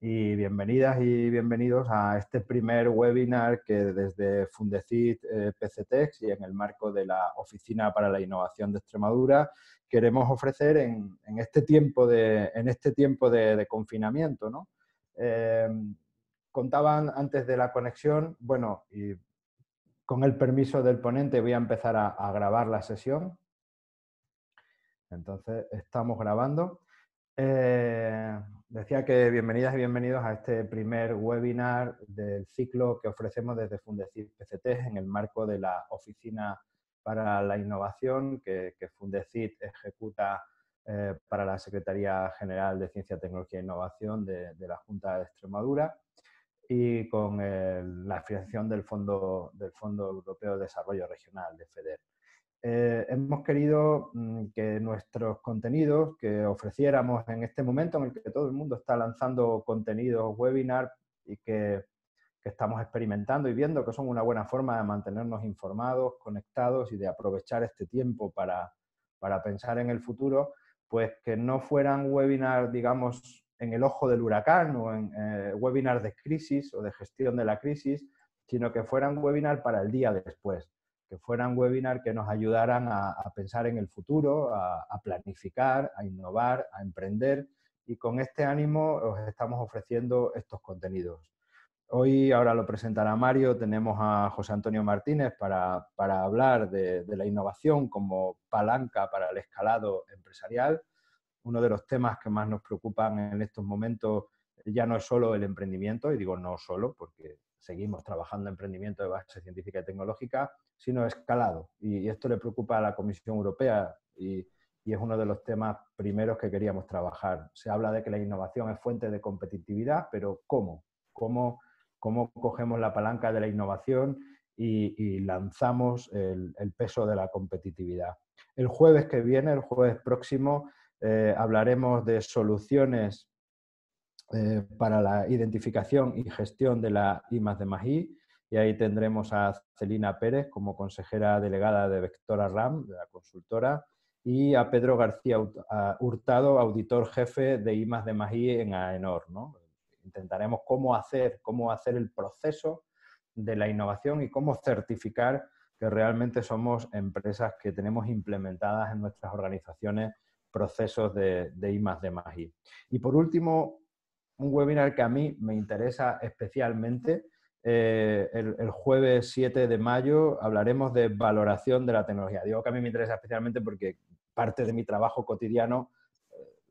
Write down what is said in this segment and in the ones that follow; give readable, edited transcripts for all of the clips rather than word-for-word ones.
y bienvenidas y bienvenidos a este primer webinar que desde Fundecit PCTEX y en el marco de la Oficina para la Innovación de Extremadura queremos ofrecer en este tiempo de confinamiento, ¿no? Contaban antes de la conexión, bueno, y con el permiso del ponente voy a empezar a grabar la sesión. Entonces, estamos grabando. Decía que bienvenidas y bienvenidos a este primer webinar del ciclo que ofrecemos desde Fundecit PCTEX en el marco de la Oficina para la Innovación que Fundecit ejecuta para la Secretaría General de Ciencia, Tecnología e Innovación de la Junta de Extremadura y con la financiación del Fondo Europeo de Desarrollo Regional, de FEDER. Hemos querido que nuestros contenidos que ofreciéramos en este momento en el que todo el mundo está lanzando contenidos webinar y que estamos experimentando y viendo que son una buena forma de mantenernos informados, conectados y de aprovechar este tiempo para pensar en el futuro, pues que no fueran webinars, digamos, en el ojo del huracán o en webinars de crisis o de gestión de la crisis, sino que fueran webinars para el día después, que fueran webinars que nos ayudaran a pensar en el futuro, a planificar, a innovar, a emprender, y con este ánimo os estamos ofreciendo estos contenidos. Hoy, ahora lo presentará Mario, tenemos a José Antonio Martínez para hablar de la innovación como palanca para el escalado empresarial. Uno de los temas que más nos preocupan en estos momentos ya no es solo el emprendimiento, y digo no solo porque seguimos trabajando en emprendimiento de base científica y tecnológica, sino escalado. Y esto le preocupa a la Comisión Europea y es uno de los temas primeros que queríamos trabajar. Se habla de que la innovación es fuente de competitividad, pero ¿cómo? ¿Cómo cogemos la palanca de la innovación y lanzamos el peso de la competitividad? El jueves que viene, el jueves próximo, hablaremos de soluciones para la identificación y gestión de la I+D+I, y ahí tendremos a Celina Pérez como consejera delegada de Vectora RAM, de la consultora, y a Pedro García Hurtado, auditor jefe de I+D+I en AENOR, ¿no? Intentaremos cómo hacer el proceso de la innovación y cómo certificar que realmente somos empresas que tenemos implementadas en nuestras organizaciones procesos de I+D+I. Y por último, un webinar que a mí me interesa especialmente. El jueves 7 de mayo hablaremos de valoración de la tecnología. Digo que a mí me interesa especialmente porque parte de mi trabajo cotidiano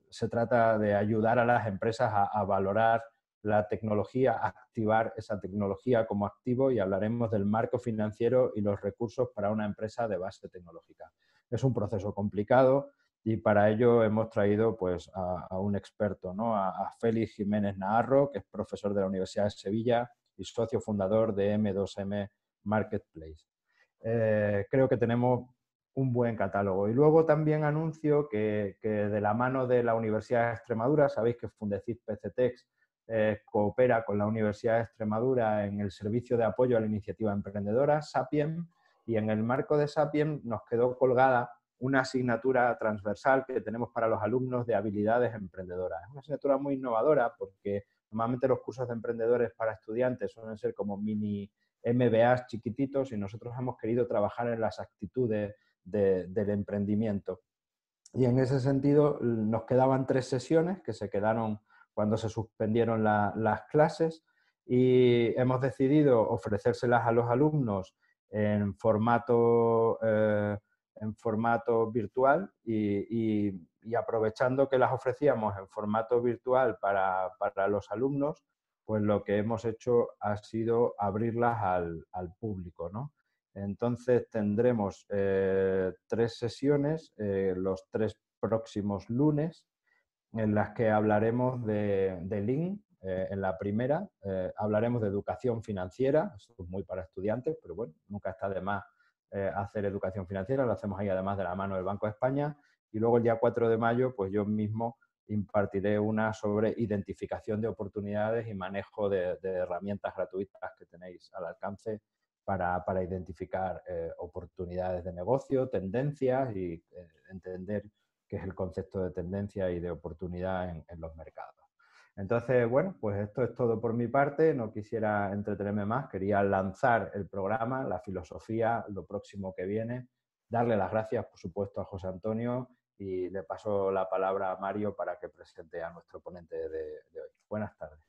se trata de ayudar a las empresas a valorar la tecnología, a activar esa tecnología como activo, y hablaremos del marco financiero y los recursos para una empresa de base tecnológica. Es un proceso complicado y para ello hemos traído pues, a un experto, ¿no? a Félix Jiménez Naharro, que es profesor de la Universidad de Sevilla y socio fundador de M2M Marketplace. Creo que tenemos un buen catálogo. Y luego también anuncio que de la mano de la Universidad de Extremadura, sabéis que Fundecit PCTEX coopera con la Universidad de Extremadura en el servicio de apoyo a la iniciativa emprendedora, SAPIEM, y en el marco de SAPIEM nos quedó colgada una asignatura transversal que tenemos para los alumnos de habilidades emprendedoras. Es una asignatura muy innovadora porque normalmente los cursos de emprendedores para estudiantes suelen ser como mini MBAs chiquititos, y nosotros hemos querido trabajar en las actitudes del emprendimiento. Y en ese sentido nos quedaban 3 sesiones que se quedaron cuando se suspendieron las clases, y hemos decidido ofrecérselas a los alumnos en formato virtual y aprovechando que las ofrecíamos en formato virtual para los alumnos, pues lo que hemos hecho ha sido abrirlas al público, ¿no? Entonces tendremos 3 sesiones los 3 próximos lunes, en las que hablaremos de Lean. En la primera hablaremos de educación financiera, esto es muy para estudiantes, pero bueno, nunca está de más hacer educación financiera, lo hacemos ahí además de la mano del Banco de España. Y luego el día 4 de mayo, pues yo mismo impartiré una sobre identificación de oportunidades y manejo de herramientas gratuitas que tenéis al alcance para identificar oportunidades de negocio, tendencias y entender qué es el concepto de tendencia y de oportunidad en los mercados. Entonces, bueno, pues esto es todo por mi parte. No quisiera entretenerme más. Quería lanzar el programa, la filosofía, lo próximo que viene. Darle las gracias, por supuesto, a José Antonio y le paso la palabra a Mario para que presente a nuestro ponente de hoy. Buenas tardes.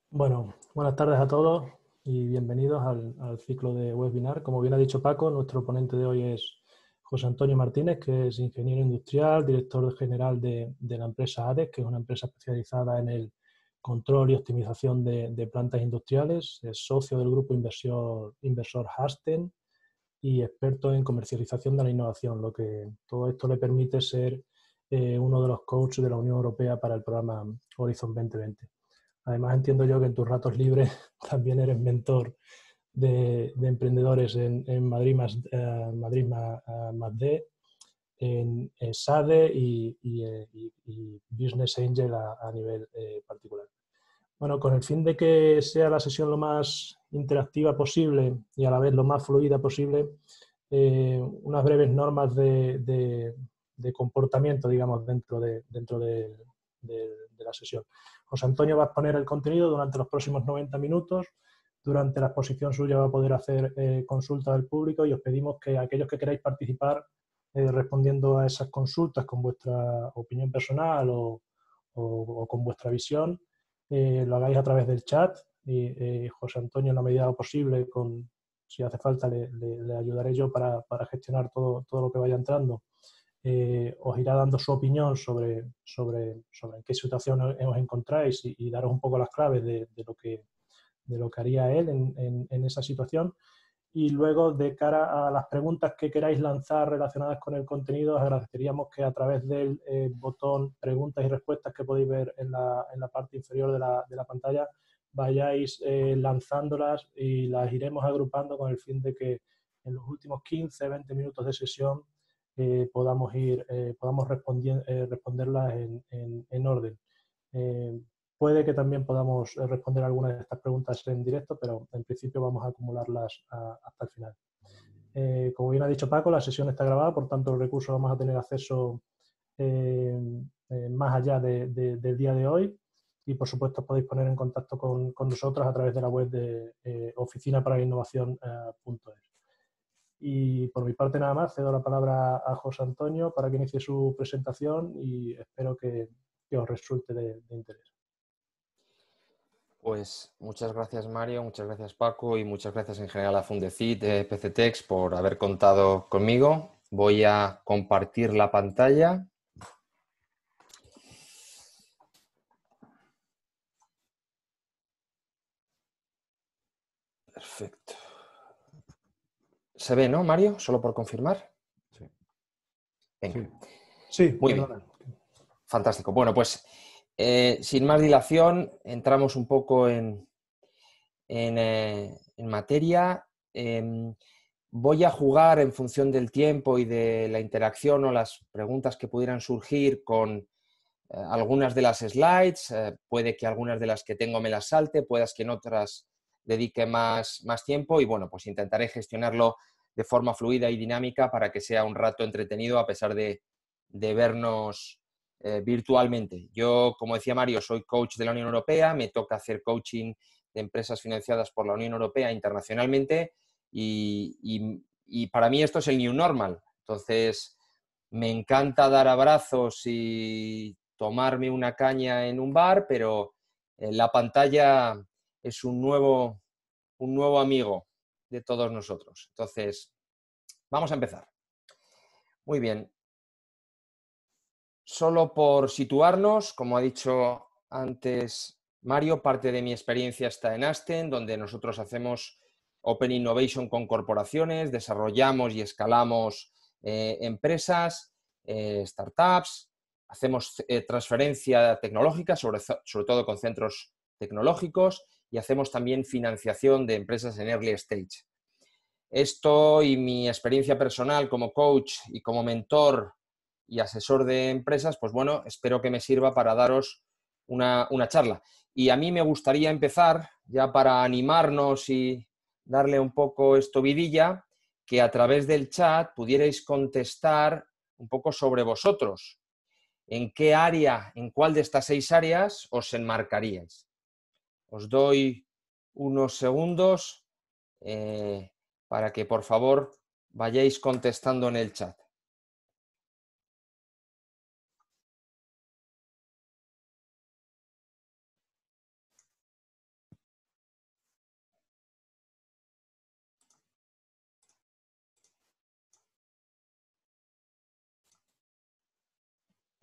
Bueno, buenas tardes a todos y bienvenidos al ciclo de webinar. Como bien ha dicho Paco, nuestro ponente de hoy es José Antonio Martínez, que es ingeniero industrial, director general de la empresa ADES, que es una empresa especializada en el control y optimización de plantas industriales. Es socio del grupo inversor Hasten y experto en comercialización de la innovación, lo que todo esto le permite ser uno de los coaches de la Unión Europea para el programa Horizon 2020. Además, entiendo yo que en tus ratos libres también eres mentor de emprendedores en Madrid más D, en SADE y Business Angel a nivel particular. Bueno, con el fin de que sea la sesión lo más interactiva posible y a la vez lo más fluida posible, unas breves normas de comportamiento, digamos, dentro de la sesión. José Antonio va a exponer el contenido durante los próximos 90 minutos. Durante la exposición suya va a poder hacer consultas del público y os pedimos que aquellos que queráis participar respondiendo a esas consultas con vuestra opinión personal o con vuestra visión, lo hagáis a través del chat y José Antonio, en la medida de lo posible, si hace falta, le ayudaré yo para gestionar todo lo que vaya entrando. Os irá dando su opinión sobre en qué situación os encontráis y daros un poco las claves de lo que haría él en esa situación. Y luego, de cara a las preguntas que queráis lanzar relacionadas con el contenido, os agradeceríamos que a través del botón preguntas y respuestas que podéis ver en la parte inferior de la pantalla, vayáis lanzándolas y las iremos agrupando con el fin de que en los últimos 15-20 minutos de sesión podamos responderlas en orden. Puede que también podamos responder algunas de estas preguntas en directo, pero en principio vamos a acumularlas hasta el final. Como bien ha dicho Paco, la sesión está grabada, por tanto los recursos vamos a tener acceso más allá del día de hoy y por supuesto podéis poner en contacto con nosotros a través de la web de oficinaparainnovación.es. Y por mi parte nada más, cedo la palabra a José Antonio para que inicie su presentación y espero que os resulte de interés. Pues muchas gracias Mario, muchas gracias Paco y muchas gracias en general a Fundecit, PCTEX por haber contado conmigo. Voy a compartir la pantalla. Perfecto. ¿Se ve, no, Mario? Solo por confirmar. Sí. Venga. Sí, muy bien. Fantástico. Bueno, pues sin más dilación, entramos un poco en materia. Voy a jugar en función del tiempo y de la interacción o las preguntas que pudieran surgir con algunas de las slides. Puede que algunas de las que tengo me las salte, puedas que en otras dedique más tiempo y bueno, pues intentaré gestionarlo de forma fluida y dinámica para que sea un rato entretenido a pesar de vernos virtualmente. Yo, como decía Mario, soy coach de la Unión Europea, me toca hacer coaching de empresas financiadas por la Unión Europea internacionalmente y para mí esto es el new normal. Entonces, me encanta dar abrazos y tomarme una caña en un bar, pero la pantalla es un nuevo amigo de todos nosotros. Entonces, vamos a empezar. Muy bien. Solo por situarnos, como ha dicho antes Mario, parte de mi experiencia está en Hasten, donde nosotros hacemos Open Innovation con corporaciones, desarrollamos y escalamos empresas, startups, hacemos transferencia tecnológica, sobre todo con centros tecnológicos, y hacemos también financiación de empresas en early stage. Esto y mi experiencia personal como coach y como mentor y asesor de empresas, pues bueno, espero que me sirva para daros una charla. Y a mí me gustaría empezar, ya para animarnos y darle un poco esto vidilla, que a través del chat pudierais contestar un poco sobre vosotros. en qué área, en cuál de estas 6 áreas os enmarcaríais. Os doy unos segundos para que, por favor, vayáis contestando en el chat.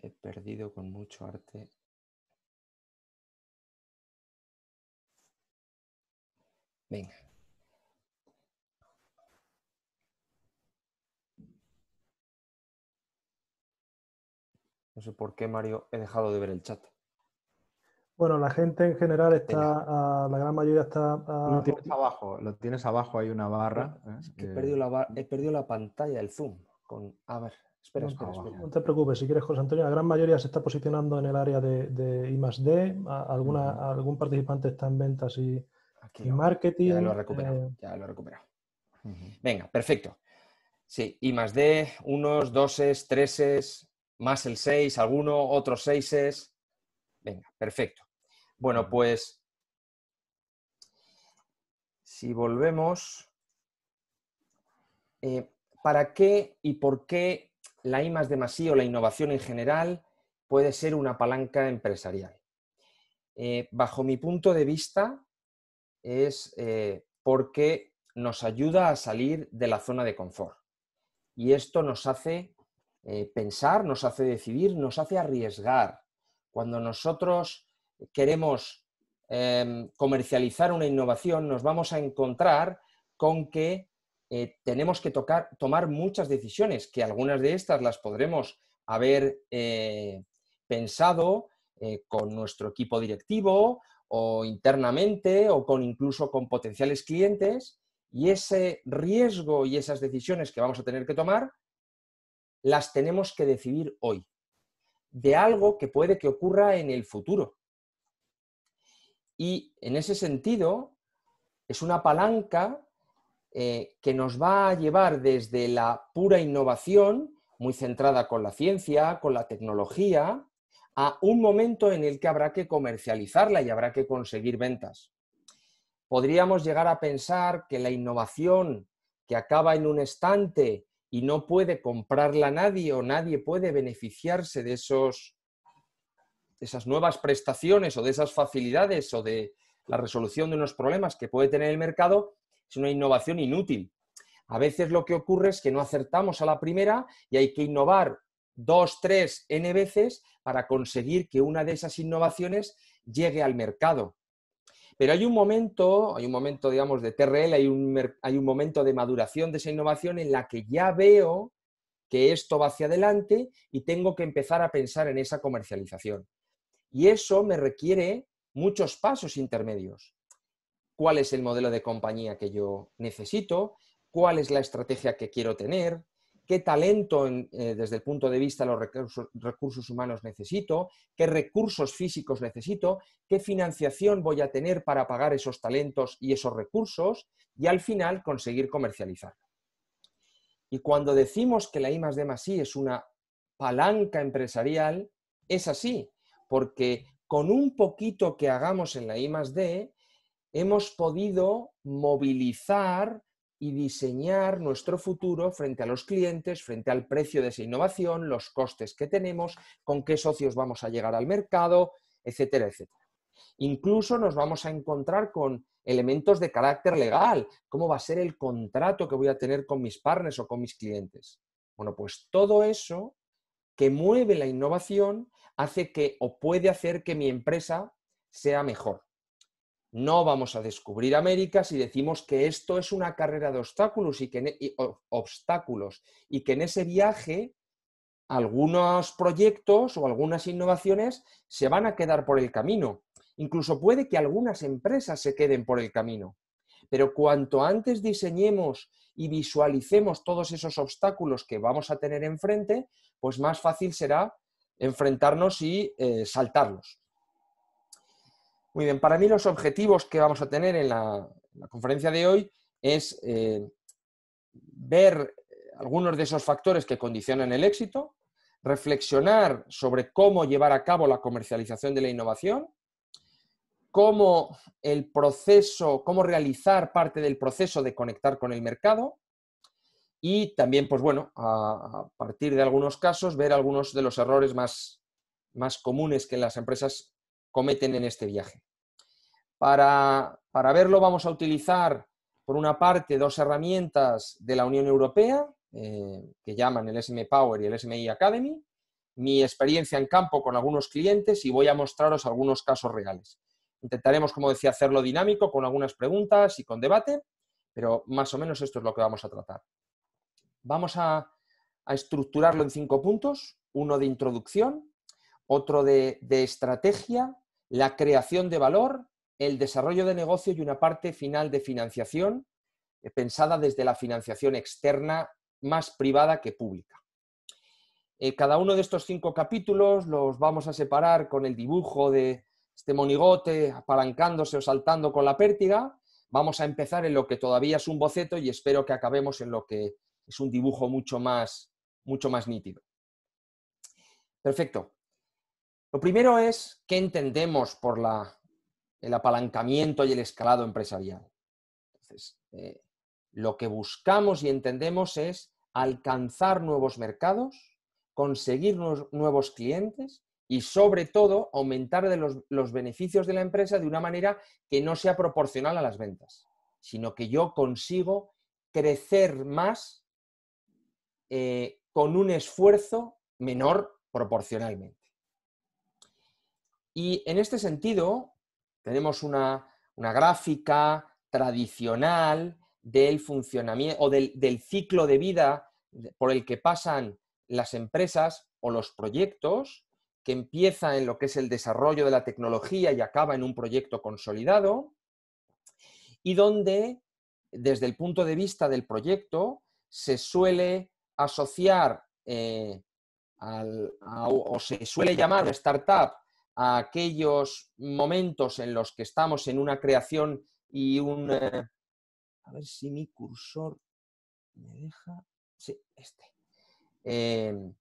He perdido con mucho arte. Venga. No sé por qué, Mario, he dejado de ver el chat. Bueno, la gente en general está, la gran mayoría está... Lo tienes abajo, hay una barra. Es que he perdido la pantalla, el zoom. A ver, espera. No te preocupes, si quieres, José Antonio, la gran mayoría se está posicionando en el área de I+D, algún participante está en ventas y marketing. Ya lo he recuperado. Venga, perfecto. Sí, I+D, unos, doses, treses, más el 6, alguno, otros 6. Venga, perfecto. Bueno, pues si volvemos, ¿para qué y por qué la I+D+I o la innovación en general puede ser una palanca empresarial? Bajo mi punto de vista es porque nos ayuda a salir de la zona de confort. Y esto nos hace pensar, nos hace decidir, nos hace arriesgar. Cuando nosotros queremos comercializar una innovación, nos vamos a encontrar con que tenemos que tomar muchas decisiones, que algunas de estas las podremos haber pensado con nuestro equipo directivo o internamente o incluso con potenciales clientes, y ese riesgo y esas decisiones que vamos a tener que tomar las tenemos que decidir hoy, de algo que puede que ocurra en el futuro. Y en ese sentido, es una palanca que nos va a llevar desde la pura innovación, muy centrada con la ciencia, con la tecnología, a un momento en el que habrá que comercializarla y habrá que conseguir ventas. Podríamos llegar a pensar que la innovación que acaba en un estante y no puede comprarla nadie o nadie puede beneficiarse de esas nuevas prestaciones o de esas facilidades o de la resolución de unos problemas que puede tener el mercado, es una innovación inútil. A veces lo que ocurre es que no acertamos a la primera y hay que innovar 2, 3, n veces para conseguir que una de esas innovaciones llegue al mercado. Pero hay un momento, digamos, de TRL, hay un momento de maduración de esa innovación en la que ya veo que esto va hacia adelante y tengo que empezar a pensar en esa comercialización. Y eso me requiere muchos pasos intermedios. ¿Cuál es el modelo de compañía que yo necesito? ¿Cuál es la estrategia que quiero tener? ¿Qué talento desde el punto de vista de los recursos humanos necesito? ¿Qué recursos físicos necesito? ¿Qué financiación voy a tener para pagar esos talentos y esos recursos? Y al final conseguir comercializar. Y cuando decimos que la I+D+I es una palanca empresarial, es así, porque con un poquito que hagamos en la I+D, hemos podido movilizar y diseñar nuestro futuro frente a los clientes, frente al precio de esa innovación, los costes que tenemos, con qué socios vamos a llegar al mercado, etcétera, etcétera. Incluso nos vamos a encontrar con elementos de carácter legal. ¿Cómo va a ser el contrato que voy a tener con mis partners o con mis clientes? Bueno, pues todo eso que mueve la innovación hace que o puede hacer que mi empresa sea mejor. No vamos a descubrir América si decimos que esto es una carrera de obstáculos y que en ese viaje algunos proyectos o algunas innovaciones se van a quedar por el camino. Incluso puede que algunas empresas se queden por el camino. Pero cuanto antes diseñemos y visualicemos todos esos obstáculos que vamos a tener enfrente, pues más fácil será enfrentarnos y saltarlos. Muy bien, para mí los objetivos que vamos a tener en la conferencia de hoy es ver algunos de esos factores que condicionan el éxito, reflexionar sobre cómo llevar a cabo la comercialización de la innovación, cómo cómo realizar parte del proceso de conectar con el mercado y también, pues bueno, a partir de algunos casos, ver algunos de los errores más comunes que las empresas cometen en este viaje. Para verlo vamos a utilizar, por una parte, dos herramientas de la Unión Europea, que llaman el SM Power y el SMI Academy, mi experiencia en campo con algunos clientes y voy a mostraros algunos casos reales. Intentaremos, como decía, hacerlo dinámico, con algunas preguntas y con debate, pero más o menos esto es lo que vamos a tratar. Vamos a estructurarlo en 5 puntos, uno de introducción, otro de estrategia, la creación de valor, el desarrollo de negocio y una parte final de financiación, pensada desde la financiación externa más privada que pública. Cada uno de estos 5 capítulos los vamos a separar con el dibujo de este monigote apalancándose o saltando con la pértiga. Vamos a empezar en lo que todavía es un boceto y espero que acabemos en lo que es un dibujo mucho más nítido. Perfecto. Lo primero es qué entendemos por el apalancamiento y el escalado empresarial. Entonces, lo que buscamos y entendemos es alcanzar nuevos mercados, conseguir nuevos clientes y, sobre todo, aumentar los beneficios de la empresa de una manera que no sea proporcional a las ventas, sino que yo consigo crecer más con un esfuerzo menor proporcionalmente. Y en este sentido, tenemos una gráfica tradicional del funcionamiento o del ciclo de vida por el que pasan las empresas o los proyectos, que empieza en lo que es el desarrollo de la tecnología y acaba en un proyecto consolidado, y donde, desde el punto de vista del proyecto, se suele asociar o se suele llamar startup a aquellos momentos en los que estamos en una creación y a ver si mi cursor me deja... Sí, en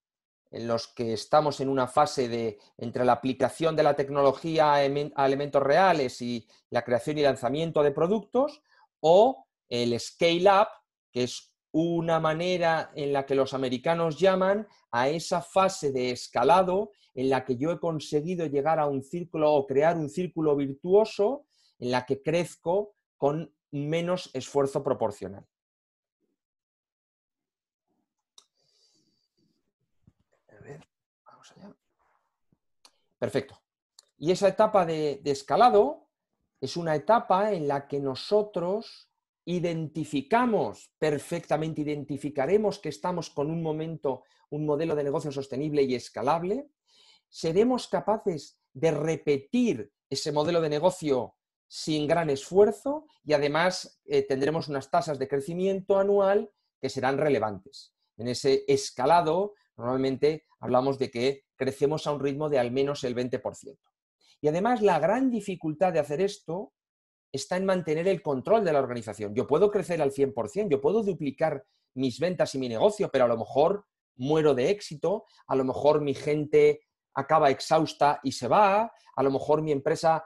los que estamos en una fase entre la aplicación de la tecnología a elementos reales y la creación y lanzamiento de productos, o el scale-up, que es una manera en la que los americanos llaman a esa fase de escalado en la que yo he conseguido llegar a un círculo o crear un círculo virtuoso en la que crezco con menos esfuerzo proporcional. A ver, vamos allá. Perfecto. Y esa etapa de escalado es una etapa en la que nosotros identificaremos que estamos con un modelo de negocio sostenible y escalable. Seremos capaces de repetir ese modelo de negocio sin gran esfuerzo y además tendremos unas tasas de crecimiento anual que serán relevantes. En ese escalado normalmente hablamos de que crecemos a un ritmo de al menos el 20%. Y además la gran dificultad de hacer esto está en mantener el control de la organización. Yo puedo crecer al 100%, yo puedo duplicar mis ventas y mi negocio, pero a lo mejor muero de éxito, a lo mejor mi gente acaba exhausta y se va, a lo mejor mi empresa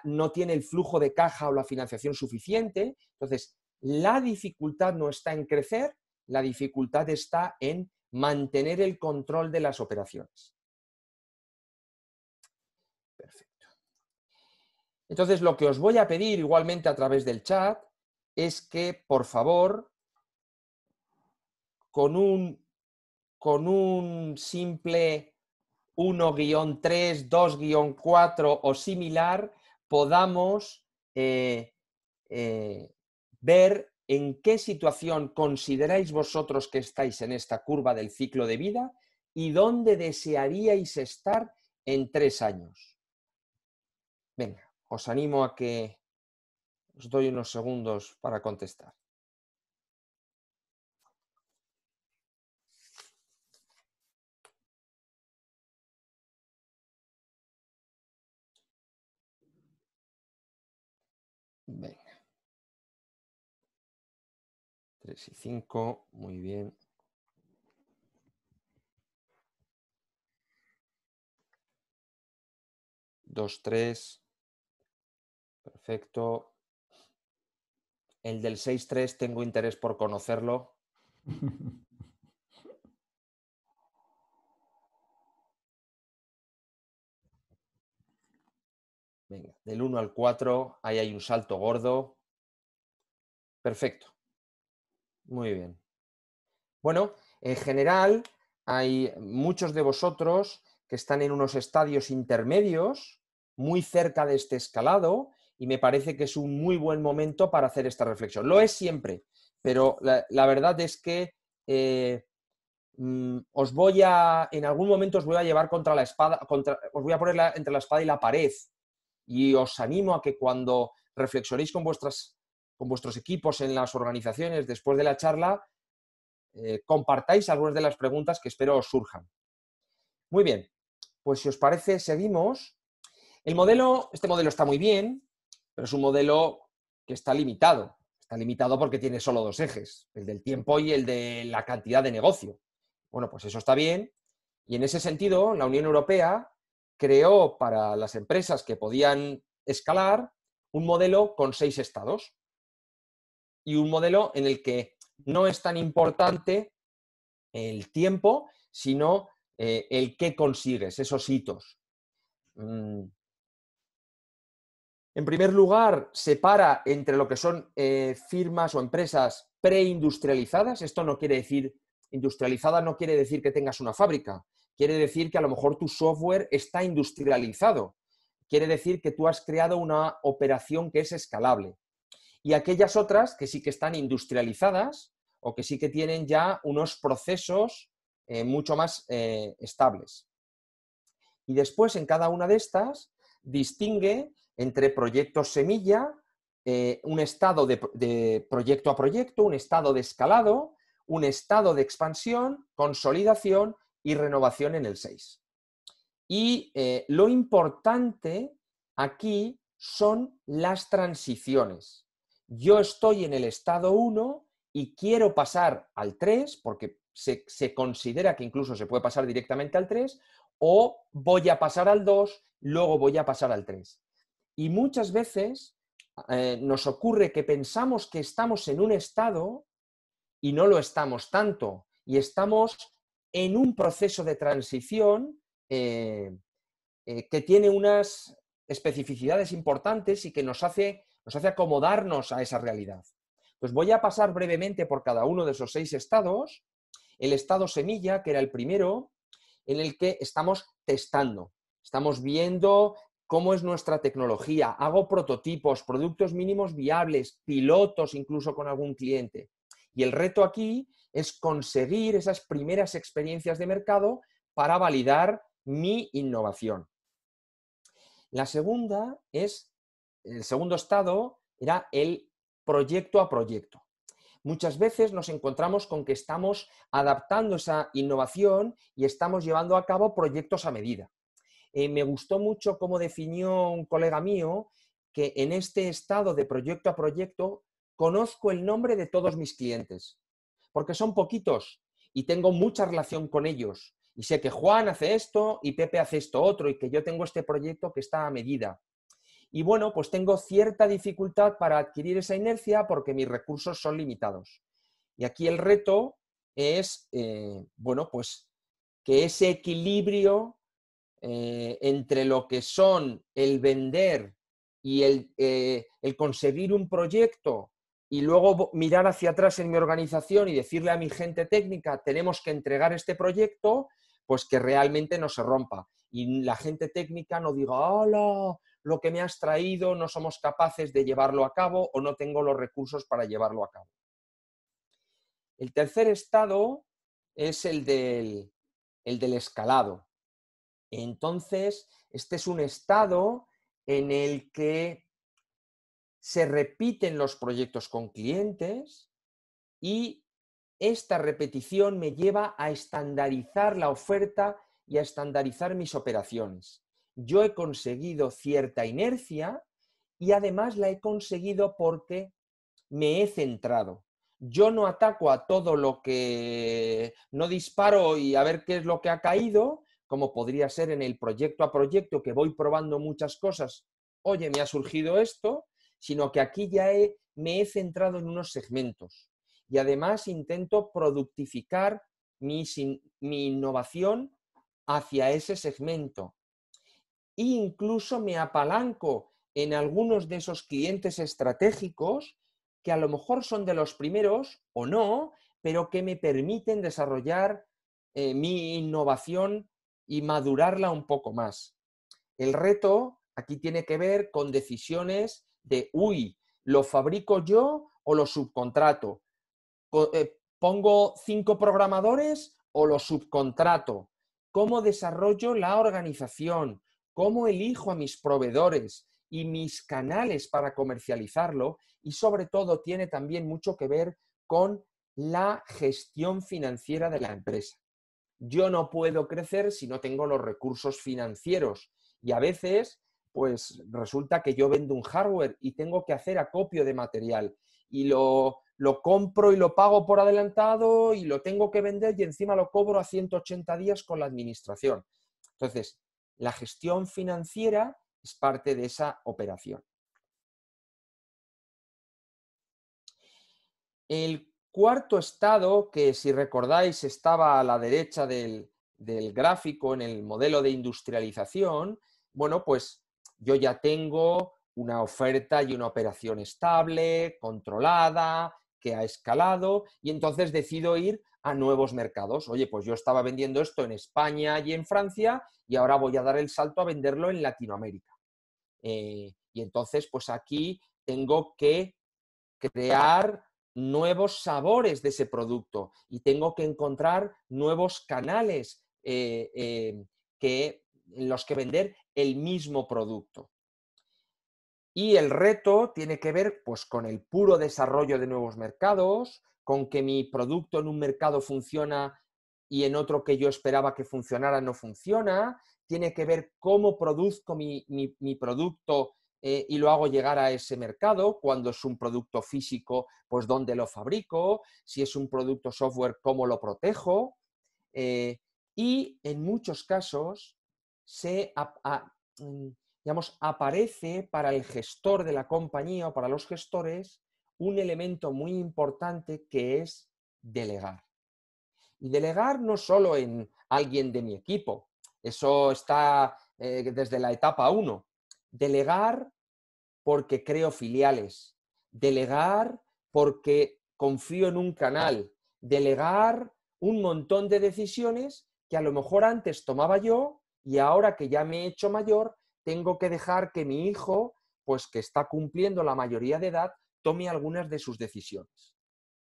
no tiene el flujo de caja o la financiación suficiente. Entonces, la dificultad no está en crecer, la dificultad está en mantener el control de las operaciones. Perfecto. Entonces, lo que os voy a pedir igualmente a través del chat es que, por favor, con un simple 1-3, 2-4 o similar, podamos ver en qué situación consideráis vosotros que estáis en esta curva del ciclo de vida y dónde desearíais estar en 3 años. Venga, os animo a que os doy unos segundos para contestar. Venga. 3 y 5, muy bien. 2, 3. Perfecto. El del 6, 3 tengo interés por conocerlo. Venga, del 1 al 4, ahí hay un salto gordo. Perfecto. Muy bien. Bueno, en general hay muchos de vosotros que están en unos estadios intermedios, muy cerca de este escalado, y me parece que es un muy buen momento para hacer esta reflexión. Lo es siempre, pero la verdad es que en algún momento os voy a llevar contra la espada, os voy a poner entre la espada y la pared, y os animo a que cuando reflexionéis con vuestros equipos en las organizaciones después de la charla, compartáis algunas de las preguntas que espero os surjan. Muy bien, pues si os parece, seguimos. Este modelo está muy bien, pero es un modelo que está limitado. Está limitado porque tiene solo dos ejes, el del tiempo y el de la cantidad de negocio. Bueno, pues eso está bien. Y en ese sentido, la Unión Europea creó para las empresas que podían escalar un modelo con 6 estados. Y un modelo en el que no es tan importante el tiempo, sino el qué consigues, esos hitos. En primer lugar, separa entre lo que son firmas o empresas preindustrializadas. Esto no quiere decir, industrializada no quiere decir que tengas una fábrica. Quiere decir que a lo mejor tu software está industrializado. Quiere decir que tú has creado una operación que es escalable. Y aquellas otras que sí que están industrializadas o que sí que tienen ya unos procesos mucho más estables. Y después, en cada una de estas, distingue entre proyectos semilla, un estado de proyecto a proyecto, un estado de escalado, un estado de expansión, consolidación y renovación en el 6. Y lo importante aquí son las transiciones. Yo estoy en el estado 1 y quiero pasar al 3, porque se considera que incluso se puede pasar directamente al 3, o voy a pasar al 2, luego voy a pasar al 3. Y muchas veces nos ocurre que pensamos que estamos en un estado y no lo estamos tanto, y estamos en un proceso de transición que tiene unas especificidades importantes y que nos hace acomodarnos a esa realidad. Pues voy a pasar brevemente por cada uno de esos 6 estados. El estado semilla, que era el primero, en el que estamos testando, estamos viendo cómo es nuestra tecnología, hago prototipos, productos mínimos viables, pilotos incluso con algún cliente. Y el reto aquí es conseguir esas primeras experiencias de mercado para validar mi innovación. La segunda es, el segundo estado era el proyecto a proyecto. Muchas veces nos encontramos con que estamos adaptando esa innovación y estamos llevando a cabo proyectos a medida. Me gustó mucho cómo definió un colega mío que en este estado de proyecto a proyecto conozco el nombre de todos mis clientes, porque son poquitos y tengo mucha relación con ellos. Y sé que Juan hace esto y Pepe hace esto otro y que yo tengo este proyecto que está a medida. Y bueno, pues tengo cierta dificultad para adquirir esa inercia porque mis recursos son limitados. Y aquí el reto es, bueno, pues que ese equilibrio entre lo que son el vender y el conseguir un proyecto y luego mirar hacia atrás en mi organización y decirle a mi gente técnica, tenemos que entregar este proyecto, pues que realmente no se rompa. Y la gente técnica no diga, hola, lo que me has traído no somos capaces de llevarlo a cabo o no tengo los recursos para llevarlo a cabo. El tercer estado es el del escalado. Entonces, este es un estado en el que se repiten los proyectos con clientes y esta repetición me lleva a estandarizar la oferta y a estandarizar mis operaciones. Yo he conseguido cierta inercia y además la he conseguido porque me he centrado. Yo no ataco a todo lo que... no disparo y a ver qué es lo que ha caído, como podría ser en el proyecto a proyecto, que voy probando muchas cosas, oye, me ha surgido esto, sino que aquí ya me he centrado en unos segmentos. Y además intento productificar mi innovación hacia ese segmento. E incluso me apalanco en algunos de esos clientes estratégicos que a lo mejor son de los primeros o no, pero que me permiten desarrollar mi innovación y madurarla un poco más. El reto aquí tiene que ver con decisiones de, uy, ¿lo fabrico yo o lo subcontrato? ¿Pongo 5 programadores o lo subcontrato? ¿Cómo desarrollo la organización? ¿Cómo elijo a mis proveedores y mis canales para comercializarlo? Y sobre todo tiene también mucho que ver con la gestión financiera de la empresa. Yo no puedo crecer si no tengo los recursos financieros y a veces pues resulta que yo vendo un hardware y tengo que hacer acopio de material y lo compro y lo pago por adelantado y lo tengo que vender y encima lo cobro a 180 días con la administración. Entonces, la gestión financiera es parte de esa operación. El cuarto estado, que si recordáis estaba a la derecha del gráfico en el modelo de industrialización, bueno, pues yo ya tengo una oferta y una operación estable, controlada, que ha escalado y entonces decido ir a nuevos mercados. Oye, pues yo estaba vendiendo esto en España y en Francia y ahora voy a dar el salto a venderlo en Latinoamérica. Y entonces, pues aquí tengo que crear nuevos sabores de ese producto y tengo que encontrar nuevos canales en los que vender el mismo producto. Y el reto tiene que ver pues, con el puro desarrollo de nuevos mercados, con que mi producto en un mercado funciona y en otro que yo esperaba que funcionara no funciona. Tiene que ver cómo produzco mi producto y lo hago llegar a ese mercado. Cuando es un producto físico, pues dónde lo fabrico. Si es un producto software, cómo lo protejo. Y en muchos casos aparece para el gestor de la compañía o para los gestores un elemento muy importante que es delegar. Y delegar no solo en alguien de mi equipo, eso está desde la etapa 1. Delegar porque creo filiales, delegar porque confío en un canal, delegar un montón de decisiones que a lo mejor antes tomaba yo y ahora que ya me he hecho mayor, tengo que dejar que mi hijo, pues que está cumpliendo la mayoría de edad, tome algunas de sus decisiones.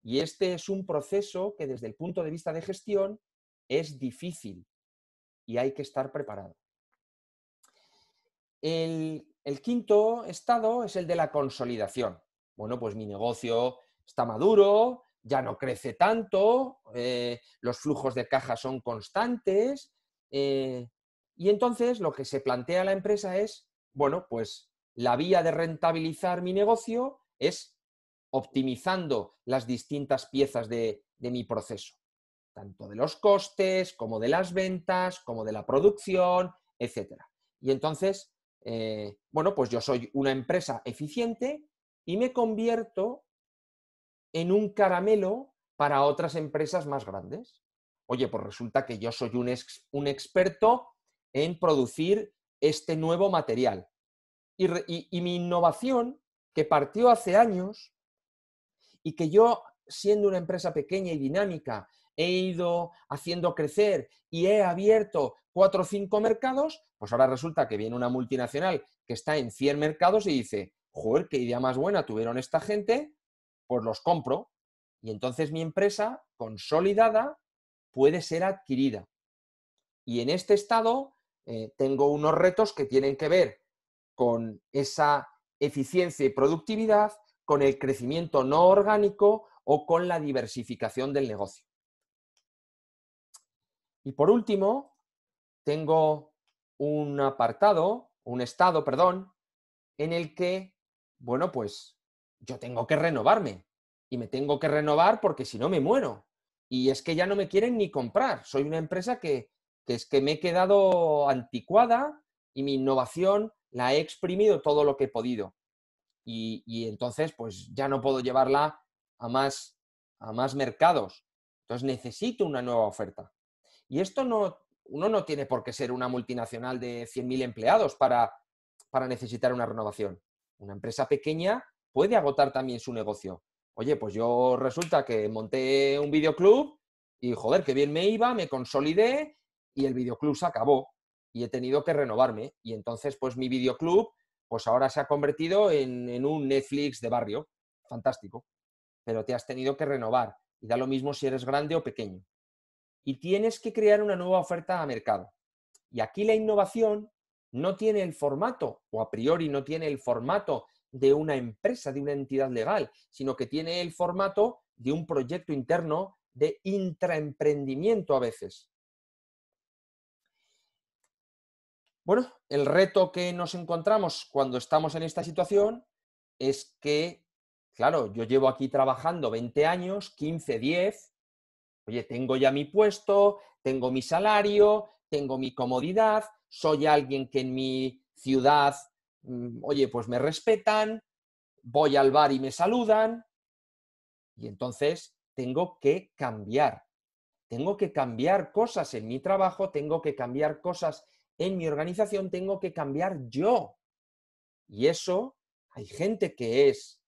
Y este es un proceso que desde el punto de vista de gestión es difícil y hay que estar preparado. El quinto estado es el de la consolidación. Bueno, pues mi negocio está maduro, ya no crece tanto, los flujos de caja son constantes y entonces lo que se plantea la empresa es, bueno, pues la vía de rentabilizar mi negocio es optimizando las distintas piezas de mi proceso, tanto de los costes como de las ventas, como de la producción, etc. Y entonces, bueno, pues yo soy una empresa eficiente y me convierto en un caramelo para otras empresas más grandes. Oye, pues resulta que yo soy un experto en producir este nuevo material. Y mi innovación, que partió hace años y que yo, siendo una empresa pequeña y dinámica, he ido haciendo crecer y he abierto 4 o 5 mercados, pues ahora resulta que viene una multinacional que está en 100 mercados y dice, joder, qué idea más buena tuvieron esta gente, pues los compro. Y entonces mi empresa, consolidada, puede ser adquirida. Y en este estado tengo unos retos que tienen que ver con esa eficiencia y productividad, con el crecimiento no orgánico o con la diversificación del negocio. Y por último, tengo un estado, en el que, bueno, pues yo tengo que renovarme. Y me tengo que renovar porque si no me muero. Y es que ya no me quieren ni comprar. Soy una empresa que que es que me he quedado anticuada y mi innovación la he exprimido todo lo que he podido. Y entonces, pues ya no puedo llevarla a más mercados. Entonces necesito una nueva oferta. Y esto uno no tiene por qué ser una multinacional de 100.000 empleados para necesitar una renovación. Una empresa pequeña puede agotar también su negocio. Oye, pues yo resulta que monté un videoclub y, joder, qué bien me iba, me consolidé y el videoclub se acabó y he tenido que renovarme. Y entonces, pues mi videoclub, pues ahora se ha convertido en un Netflix de barrio. Fantástico. Pero te has tenido que renovar. Y da lo mismo si eres grande o pequeño. Y tienes que crear una nueva oferta a mercado. Y aquí la innovación no tiene el formato, o a priori no tiene el formato de una empresa, de una entidad legal, sino que tiene el formato de un proyecto interno de intraemprendimiento a veces. Bueno, el reto que nos encontramos cuando estamos en esta situación es que, claro, yo llevo aquí trabajando 20 años, 15, 10, oye, tengo ya mi puesto, tengo mi salario, tengo mi comodidad, soy alguien que en mi ciudad, oye, pues me respetan, voy al bar y me saludan, y entonces tengo que cambiar. Tengo que cambiar cosas en mi trabajo, tengo que cambiar cosas en mi organización, tengo que cambiar yo. Y eso, hay gente que es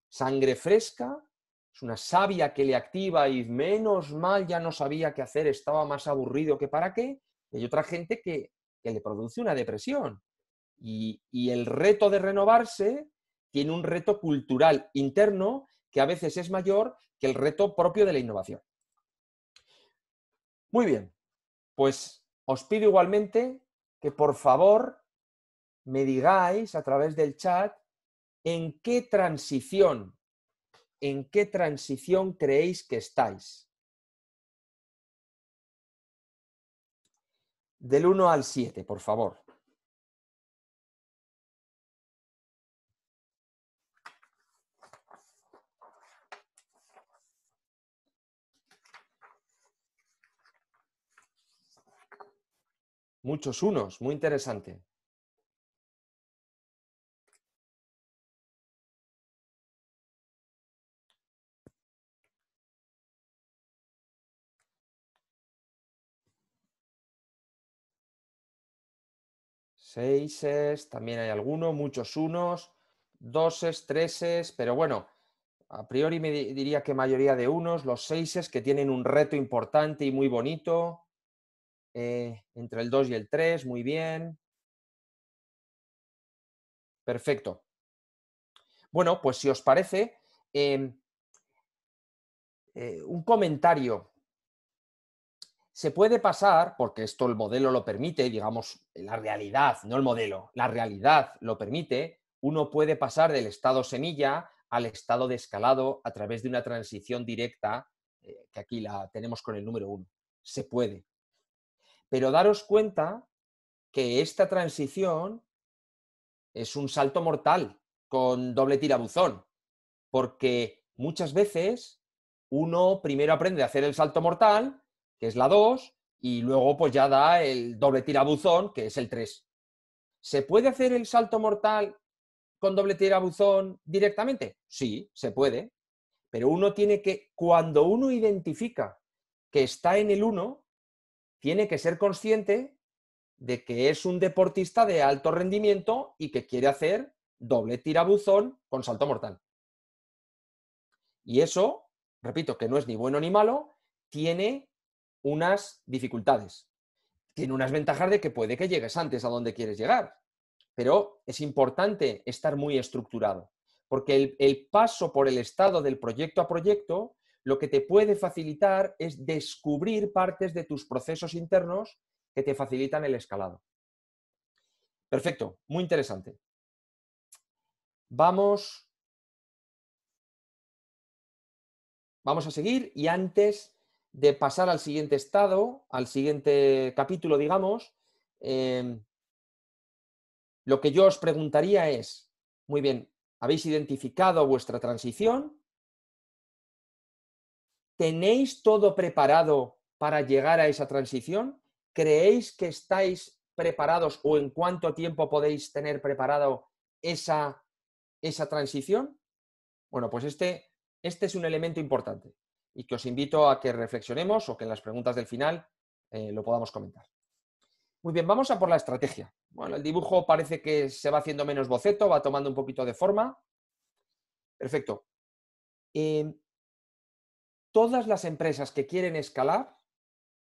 sangre fresca, es una savia que le activa y menos mal ya no sabía qué hacer, estaba más aburrido que para qué. Y hay otra gente que le produce una depresión. Y el reto de renovarse tiene un reto cultural interno que a veces es mayor que el reto propio de la innovación. Muy bien, pues os pido igualmente que por favor me digáis a través del chat en qué transición creéis que estáis. Del 1 al 7, por favor. Muchos unos, muy interesante. Seises, también hay alguno, muchos unos, doses, treses, pero bueno, a priori me diría que mayoría de unos, los seises que tienen un reto importante y muy bonito, entre el 2 y el 3, muy bien. Perfecto. Bueno, pues si os parece, un comentario. Se puede pasar, porque esto el modelo lo permite, digamos, la realidad, no el modelo, la realidad lo permite, uno puede pasar del estado semilla al estado de escalado a través de una transición directa, que aquí la tenemos con el número 1. Se puede. Pero daros cuenta que esta transición es un salto mortal con doble tirabuzón, porque muchas veces uno primero aprende a hacer el salto mortal, que es la 2, y luego pues ya da el doble tirabuzón, que es el 3. ¿Se puede hacer el salto mortal con doble tirabuzón directamente? Sí, se puede, pero uno tiene que, cuando uno identifica que está en el 1, tiene que ser consciente de que es un deportista de alto rendimiento y que quiere hacer doble tirabuzón con salto mortal. Y eso, repito, que no es ni bueno ni malo, tiene unas dificultades. Tiene unas ventajas de que puede que llegues antes a donde quieres llegar, pero es importante estar muy estructurado, porque el paso por el estado del proyecto a proyecto lo que te puede facilitar es descubrir partes de tus procesos internos que te facilitan el escalado. Perfecto, muy interesante. Vamos a seguir y antes de pasar al siguiente estado, al siguiente capítulo, digamos, lo que yo os preguntaría es, muy bien, ¿habéis identificado vuestra transición? ¿Tenéis todo preparado para llegar a esa transición? ¿creéis que estáis preparados o en cuánto tiempo podéis tener preparado esa transición? Bueno, pues este es un elemento importante y que os invito a que reflexionemos o que en las preguntas del final lo podamos comentar. Muy bien, vamos a por la estrategia. Bueno, el dibujo parece que se va haciendo menos boceto, va tomando un poquito de forma. Perfecto. Todas las empresas que quieren escalar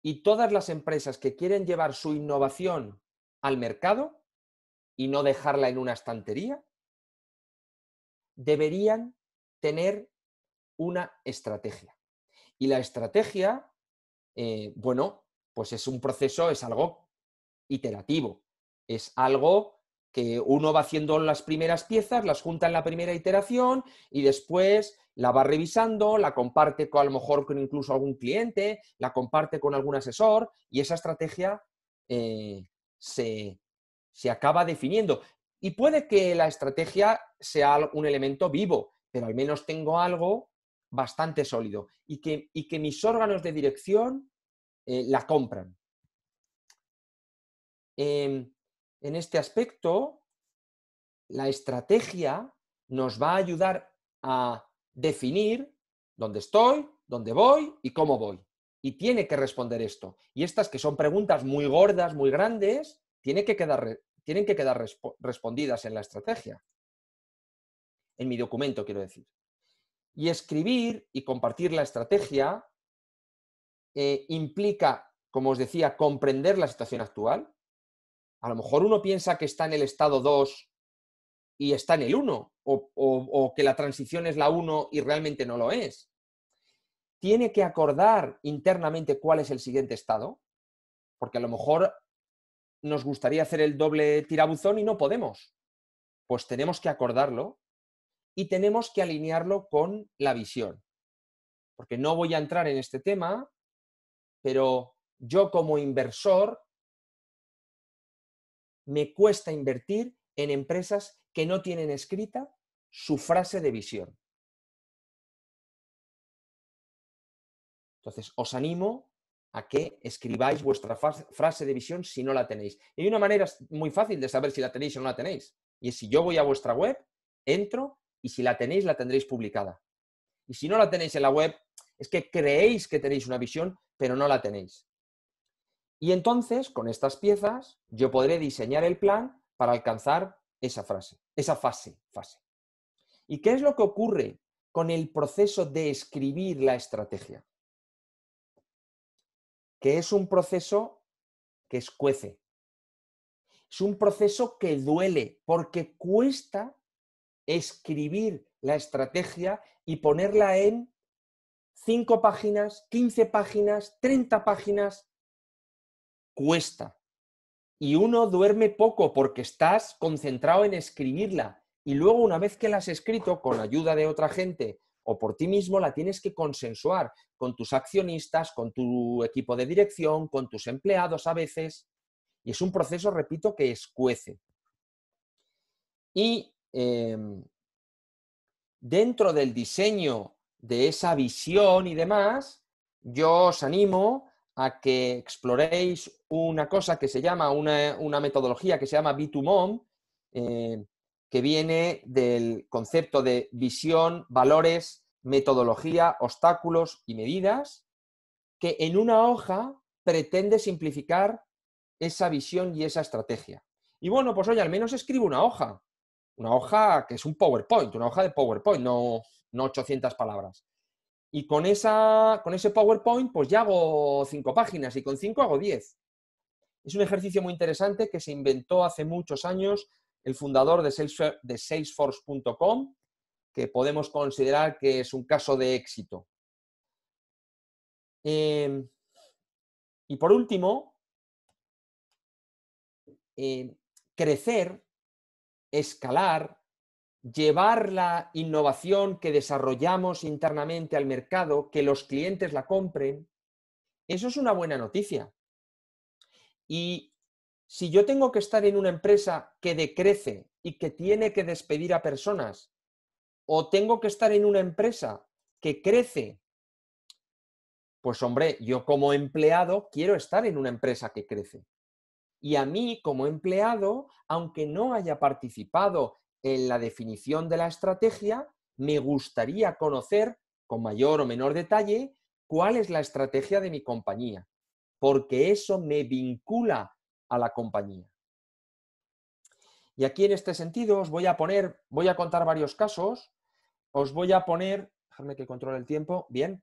y todas las empresas que quieren llevar su innovación al mercado y no dejarla en una estantería, deberían tener una estrategia. Y la estrategia, bueno, pues es un proceso, es algo iterativo. Es algo que uno va haciendo las primeras piezas, las junta en la primera iteración y después la va revisando, la comparte a lo mejor con incluso algún cliente, la comparte con algún asesor y esa estrategia se acaba definiendo. Y puede que la estrategia sea un elemento vivo, pero al menos tengo algo bastante sólido y que mis órganos de dirección la compran. En este aspecto, la estrategia nos va a ayudar a definir dónde estoy, dónde voy y cómo voy. Y tiene que responder esto. Y estas que son preguntas muy gordas, muy grandes, tienen que quedar respondidas en la estrategia. En mi documento, quiero decir. Y escribir y compartir la estrategia implica, como os decía, comprender la situación actual. A lo mejor uno piensa que está en el estado 2 y está en el 1, o que la transición es la 1 y realmente no lo es. Tiene que acordar internamente cuál es el siguiente estado, porque a lo mejor nos gustaría hacer el doble tirabuzón y no podemos. Pues tenemos que acordarlo y tenemos que alinearlo con la visión. Porque no voy a entrar en este tema, pero yo como inversor me cuesta invertir en empresas que no tienen escrita su frase de visión. Entonces, os animo a que escribáis vuestra frase de visión si no la tenéis. Y hay una manera muy fácil de saber si la tenéis o no la tenéis. Y es si yo voy a vuestra web, entro y si la tenéis, la tendréis publicada. Y si no la tenéis en la web, es que creéis que tenéis una visión, pero no la tenéis. Y entonces, con estas piezas, yo podré diseñar el plan para alcanzar esa fase. ¿Y qué es lo que ocurre con el proceso de escribir la estrategia? Que es un proceso que escuece. Es un proceso que duele porque cuesta escribir la estrategia y ponerla en 5 páginas, 15 páginas, 30 páginas. Cuesta. Y uno duerme poco porque estás concentrado en escribirla. Y luego, una vez que la has escrito, con ayuda de otra gente o por ti mismo, la tienes que consensuar con tus accionistas, con tu equipo de dirección, con tus empleados a veces. Y es un proceso, repito, que escuece. Y dentro del diseño de esa visión y demás, yo os animo a que exploréis una cosa que se llama, una metodología que se llama B2MOM, que viene del concepto de visión, valores, metodología, obstáculos y medidas, que en una hoja pretende simplificar esa visión y esa estrategia. Y bueno, pues oye, al menos escribo una hoja que es un PowerPoint, una hoja de PowerPoint, no 800 palabras. Y con ese PowerPoint, pues ya hago 5 páginas y con 5 hago 10. Es un ejercicio muy interesante que se inventó hace muchos años el fundador de Salesforce.com, que podemos considerar que es un caso de éxito. Y por último, crecer, escalar, llevar la innovación que desarrollamos internamente al mercado, que los clientes la compren, eso es una buena noticia. Y si yo tengo que estar en una empresa que decrece y que tiene que despedir a personas, o tengo que estar en una empresa que crece Pues hombre, yo como empleado quiero estar en una empresa que crece. Y a mí como empleado, aunque no haya participado en la definición de la estrategia, me gustaría conocer con mayor o menor detalle cuál es la estrategia de mi compañía, porque eso me vincula a la compañía. Y aquí en este sentido os voy a contar varios casos, os voy a poner, déjame que controle el tiempo, bien,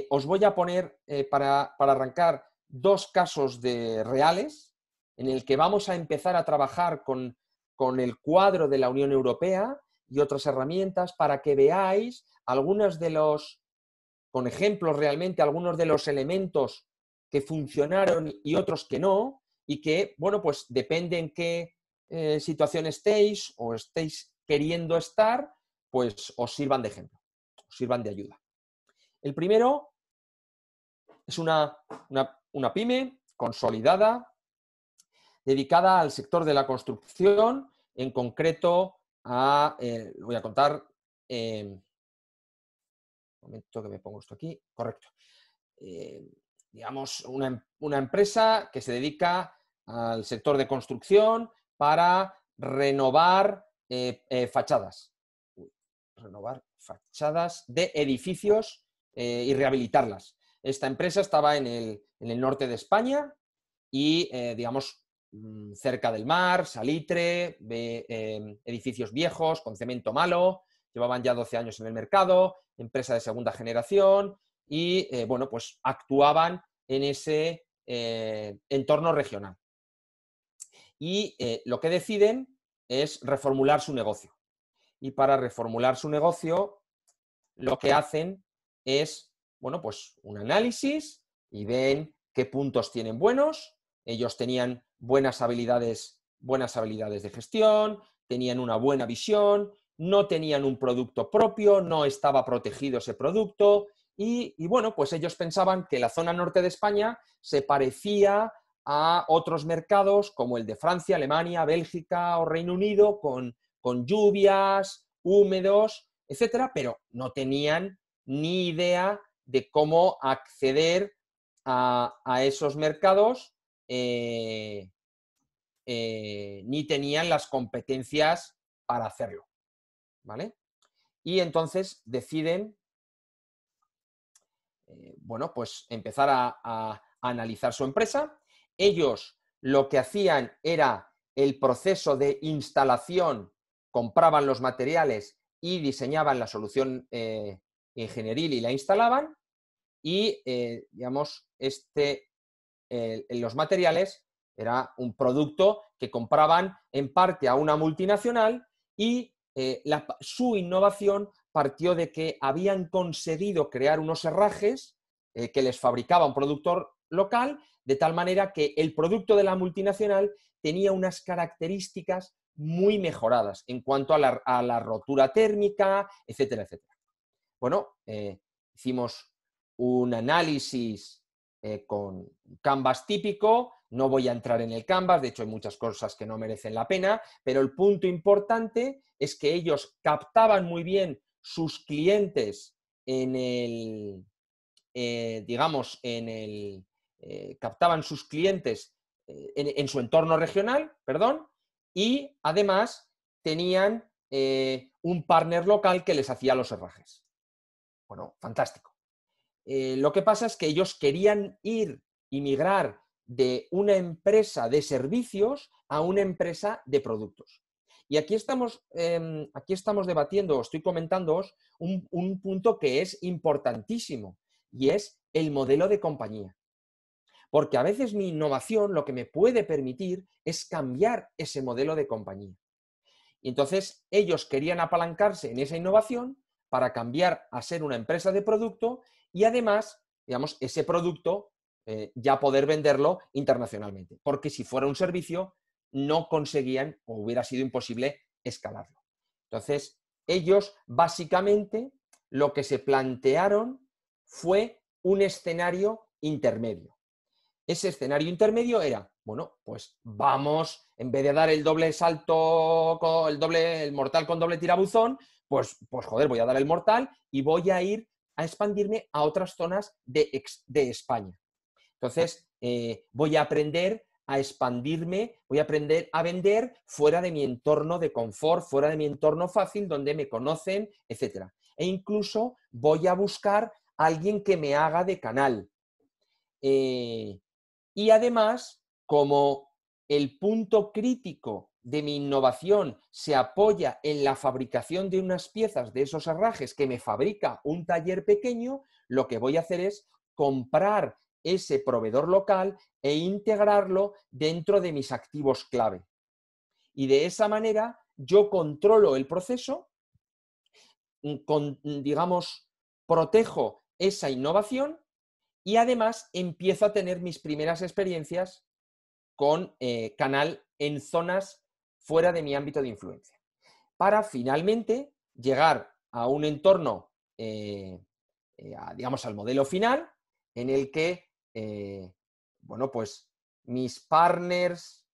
os voy a poner para arrancar 2 casos reales en el que vamos a empezar a trabajar con el cuadro de la Unión Europea y otras herramientas para que veáis algunos de los, con ejemplos realmente, algunos de los elementos que funcionaron y otros que no, y que, bueno, pues depende en qué situación estéis o estéis queriendo estar, pues os sirvan de ejemplo, os sirvan de ayuda. El primero es una pyme consolidada, dedicada al sector de la construcción, en concreto voy a contar, un momento que me pongo esto aquí, correcto. Digamos, una empresa que se dedica al sector de construcción para renovar fachadas. Renovar fachadas de edificios y rehabilitarlas. Esta empresa estaba en el norte de España y, digamos, cerca del mar, salitre, edificios viejos con cemento malo, llevaban ya 12 años en el mercado, empresa de segunda generación y, bueno, pues actuaban en ese entorno regional. Y lo que deciden es reformular su negocio. Y para reformular su negocio, lo que hacen es, bueno, pues un análisis y ven qué puntos tienen buenos. Ellos tenían buenas habilidades de gestión, tenían una buena visión, no tenían un producto propio, no estaba protegido ese producto y bueno, pues ellos pensaban que la zona norte de España se parecía a otros mercados como el de Francia, Alemania, Bélgica o Reino Unido, con lluvias, húmedos, etcétera, pero no tenían ni idea de cómo acceder a esos mercados, ni tenían las competencias para hacerlo, ¿vale? Y entonces deciden, bueno, pues empezar a analizar su empresa. Ellos lo que hacían era el proceso de instalación, compraban los materiales y diseñaban la solución ingenieril y la instalaban y, digamos, los materiales era un producto que compraban en parte a una multinacional y su innovación partió de que habían conseguido crear unos herrajes que les fabricaba un productor local, de tal manera que el producto de la multinacional tenía unas características muy mejoradas en cuanto a la rotura térmica, etcétera, etcétera. Bueno, hicimos un análisis con Canvas típico, no voy a entrar en el Canvas, de hecho hay muchas cosas que no merecen la pena, pero el punto importante es que ellos captaban muy bien sus clientes captaban sus clientes en su entorno regional, perdón, y además tenían un partner local que les hacía los herrajes. Bueno, fantástico. Lo que pasa es que ellos querían migrar de una empresa de servicios a una empresa de productos. Y aquí estamos debatiendo, estoy comentándoos un punto que es importantísimo y es el modelo de compañía. Porque a veces mi innovación lo que me puede permitir es cambiar ese modelo de compañía. Y entonces ellos querían apalancarse en esa innovación para cambiar a ser una empresa de producto y además, digamos, ese producto ya poder venderlo internacionalmente. Porque si fuera un servicio, no conseguían o hubiera sido imposible escalarlo. Entonces, ellos básicamente lo que se plantearon fue un escenario intermedio. Ese escenario intermedio era, bueno, pues vamos, en vez de dar el doble salto, el mortal con doble tirabuzón, pues joder, voy a dar el mortal y voy a ir a expandirme a otras zonas de España. Entonces, voy a aprender a expandirme, voy a aprender a vender fuera de mi entorno de confort, fuera de mi entorno fácil, donde me conocen, etc. E incluso voy a buscar a alguien que me haga de canal. Y además, como el punto crítico de mi innovación se apoya en la fabricación de unas piezas de esos herrajes que me fabrica un taller pequeño, lo que voy a hacer es comprar ese proveedor local e integrarlo dentro de mis activos clave. Y de esa manera yo controlo el proceso, digamos, protejo esa innovación y además empiezo a tener mis primeras experiencias con canal en zonas fuera de mi ámbito de influencia, para finalmente llegar a un entorno, digamos, al modelo final, en el que, bueno, pues mis partners,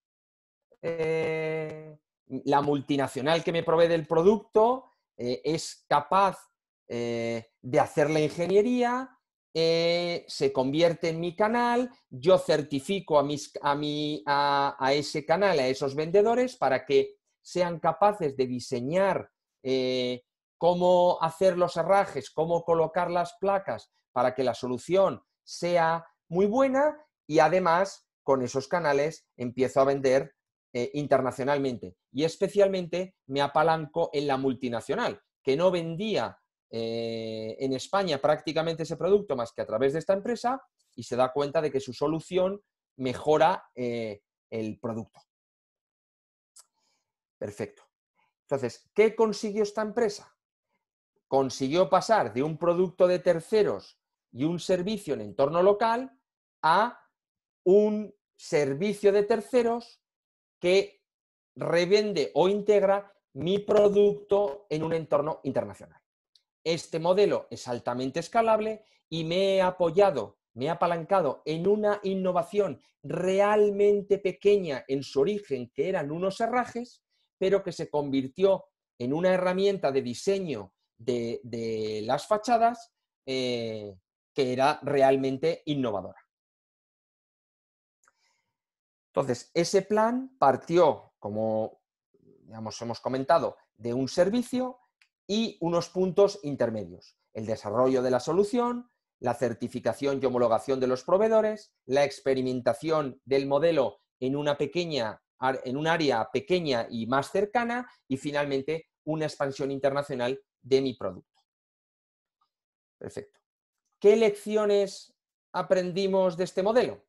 la multinacional que me provee del producto, es capaz de hacer la ingeniería, se convierte en mi canal, yo certifico a ese canal, a esos vendedores, para que sean capaces de diseñar cómo hacer los herrajes, cómo colocar las placas para que la solución sea muy buena, y además con esos canales empiezo a vender internacionalmente, y especialmente me apalanco en la multinacional, que no vendía en España prácticamente ese producto más que a través de esta empresa, y se da cuenta de que su solución mejora el producto. Perfecto. Entonces, ¿qué consiguió esta empresa? Consiguió pasar de un producto de terceros y un servicio en entorno local a un servicio de terceros que revende o integra mi producto en un entorno internacional. Este modelo es altamente escalable y me he apoyado, me he apalancado en una innovación realmente pequeña en su origen, que eran unos herrajes, pero que se convirtió en una herramienta de diseño de las fachadas que era realmente innovadora. Entonces, ese plan partió, como digamos, hemos comentado, de un servicio y unos puntos intermedios: el desarrollo de la solución, la certificación y homologación de los proveedores, la experimentación del modelo en un área pequeña y más cercana, y finalmente una expansión internacional de mi producto. Perfecto. ¿Qué lecciones aprendimos de este modelo?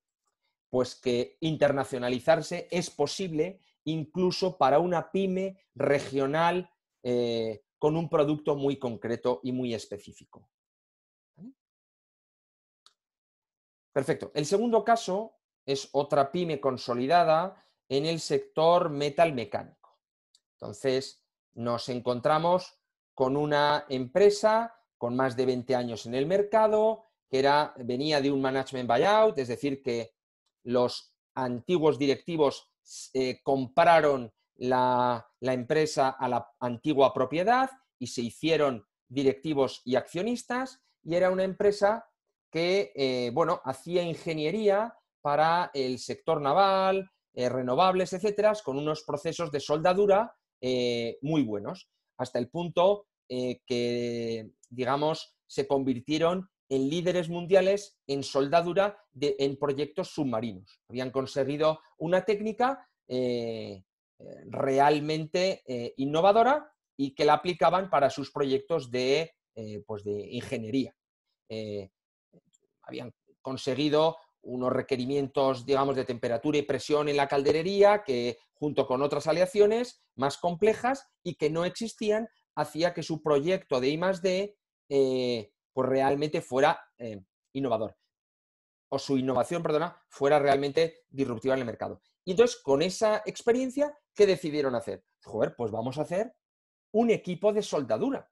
Pues que internacionalizarse es posible incluso para una pyme regional con un producto muy concreto y muy específico. Perfecto. El segundo caso es otra pyme consolidada en el sector metal mecánico. Entonces, nos encontramos con una empresa con más de 20 años en el mercado, que venía de un management buyout, es decir, que los antiguos directivos compraron la empresa a la antigua propiedad y se hicieron directivos y accionistas, y era una empresa que bueno, hacía ingeniería para el sector naval, renovables, etcétera, con unos procesos de soldadura muy buenos, hasta el punto que, digamos, se convirtieron en líderes mundiales en soldadura en proyectos submarinos. Habían conseguido una técnica realmente innovadora y que la aplicaban para sus proyectos pues de ingeniería. Habían conseguido unos requerimientos, digamos, de temperatura y presión en la calderería que, junto con otras aleaciones más complejas y que no existían, hacía que su proyecto de I+D pues realmente fuera innovador, o su innovación, perdona, fuera realmente disruptiva en el mercado. Y entonces, con esa experiencia, ¿qué decidieron hacer? Joder, pues vamos a hacer un equipo de soldadura.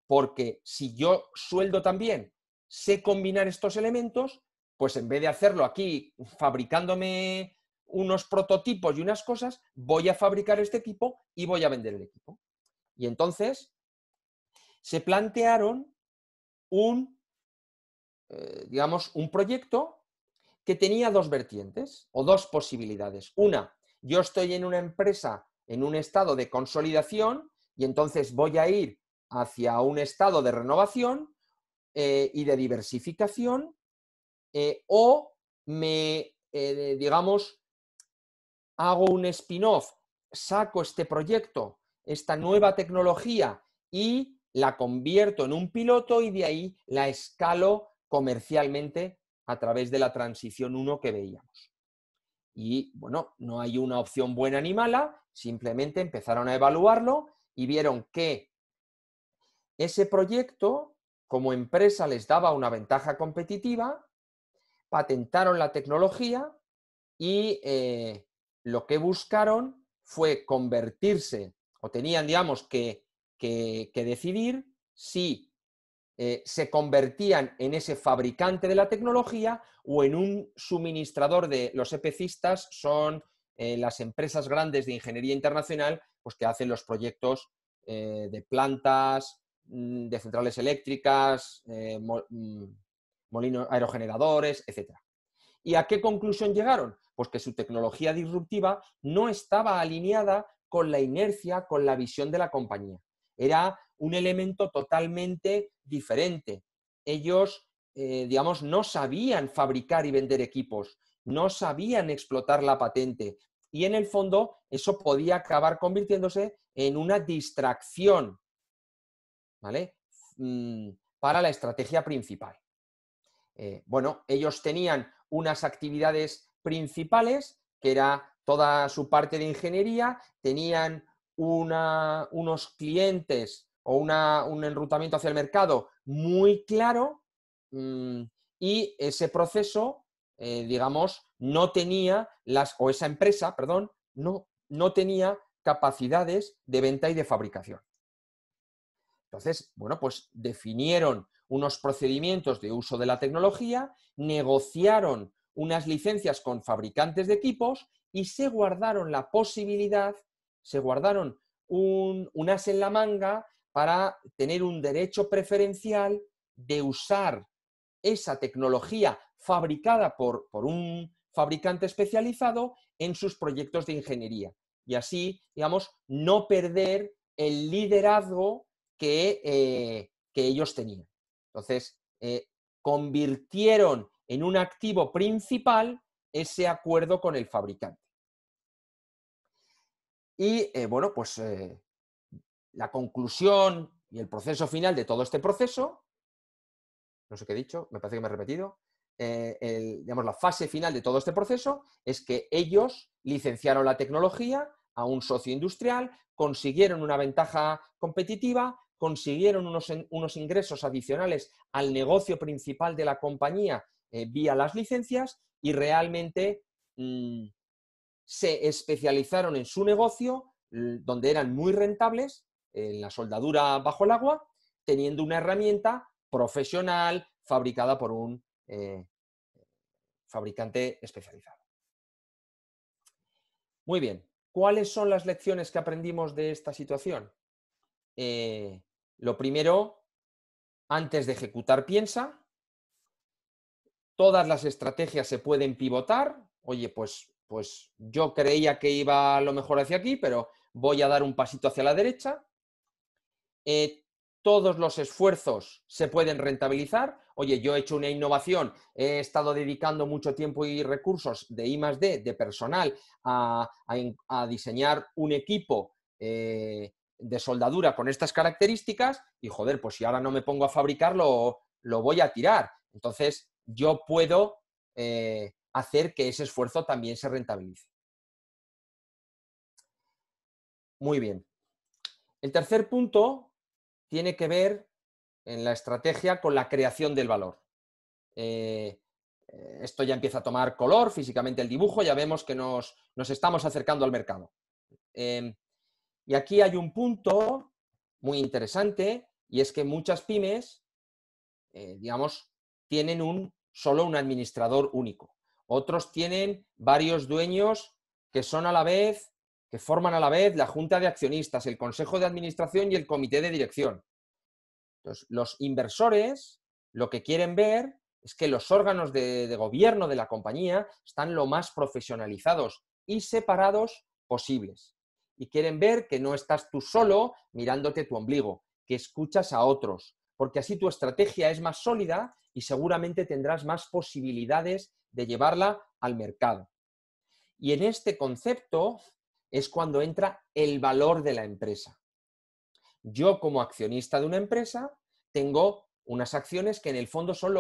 Porque si yo sueldo también, sé combinar estos elementos, pues en vez de hacerlo aquí fabricándome unos prototipos y unas cosas, voy a fabricar este equipo y voy a vender el equipo. Y entonces se plantearon digamos, un proyecto que tenía dos vertientes o dos posibilidades. Una, yo estoy en una empresa en un estado de consolidación y entonces voy a ir hacia un estado de renovación y de diversificación, o digamos, hago un spin-off, saco este proyecto, esta nueva tecnología y la convierto en un piloto y de ahí la escalo comercialmente a través de la transición 1 que veíamos. Y bueno, no hay una opción buena ni mala, simplemente empezaron a evaluarlo y vieron que ese proyecto como empresa les daba una ventaja competitiva, patentaron la tecnología y lo que buscaron fue convertirse, o tenían, digamos, que decidir si se convertían en ese fabricante de la tecnología o en un suministrador de los EPCistas, son las empresas grandes de ingeniería internacional, pues que hacen los proyectos de plantas, de centrales eléctricas, molinos aerogeneradores, etc. ¿Y a qué conclusión llegaron? Pues que su tecnología disruptiva no estaba alineada con la inercia, con la visión de la compañía. Era un elemento totalmente diferente. Ellos, digamos, no sabían fabricar y vender equipos, no sabían explotar la patente y en el fondo eso podía acabar convirtiéndose en una distracción, ¿vale? Para la estrategia principal. Bueno, ellos tenían unas actividades principales, que era toda su parte de ingeniería, tenían unos clientes o un enrutamiento hacia el mercado muy claro, y ese proceso, digamos, no tenía o esa empresa, perdón, no tenía capacidades de venta y de fabricación. Entonces, bueno, pues definieron unos procedimientos de uso de la tecnología, negociaron unas licencias con fabricantes de equipos y se guardaron la posibilidad, se guardaron un as en la manga para tener un derecho preferencial de usar esa tecnología fabricada por un fabricante especializado en sus proyectos de ingeniería. Y así, digamos, no perder el liderazgo que ellos tenían. Entonces, convirtieron en un activo principal ese acuerdo con el fabricante. Y bueno, pues la conclusión y el proceso final de todo este proceso, no sé qué he dicho, me parece que me he repetido, digamos, la fase final de todo este proceso es que ellos licenciaron la tecnología a un socio industrial, consiguieron una ventaja competitiva, consiguieron unos ingresos adicionales al negocio principal de la compañía vía las licencias y realmente se especializaron en su negocio, donde eran muy rentables, en la soldadura bajo el agua, teniendo una herramienta profesional fabricada por un fabricante especializado. Muy bien, ¿cuáles son las lecciones que aprendimos de esta situación? Lo primero, antes de ejecutar, piensa. Todas las estrategias se pueden pivotar. Oye, pues yo creía que iba a lo mejor hacia aquí, pero voy a dar un pasito hacia la derecha. Todos los esfuerzos se pueden rentabilizar. Oye, yo he hecho una innovación, he estado dedicando mucho tiempo y recursos de I+D, de personal, a diseñar un equipo de soldadura con estas características y, joder, pues si ahora no me pongo a fabricarlo, lo voy a tirar. Entonces, yo puedo hacer que ese esfuerzo también se rentabilice. Muy bien. El tercer punto tiene que ver en la estrategia con la creación del valor. Esto ya empieza a tomar color, físicamente el dibujo, ya vemos que nos estamos acercando al mercado. Y aquí hay un punto muy interesante y es que muchas pymes, digamos, tienen solo un administrador único. Otros tienen varios dueños que son a la vez, que forman a la vez la junta de accionistas, el consejo de administración y el comité de dirección. Entonces, los inversores lo que quieren ver es que los órganos de gobierno de la compañía están lo más profesionalizados y separados posibles. Y quieren ver que no estás tú solo mirándote tu ombligo, que escuchas a otros, porque así tu estrategia es más sólida y seguramente tendrás más posibilidades de llevarla al mercado. Y en este concepto es cuando entra el valor de la empresa. Yo, como accionista de una empresa, tengo unas acciones que en el fondo son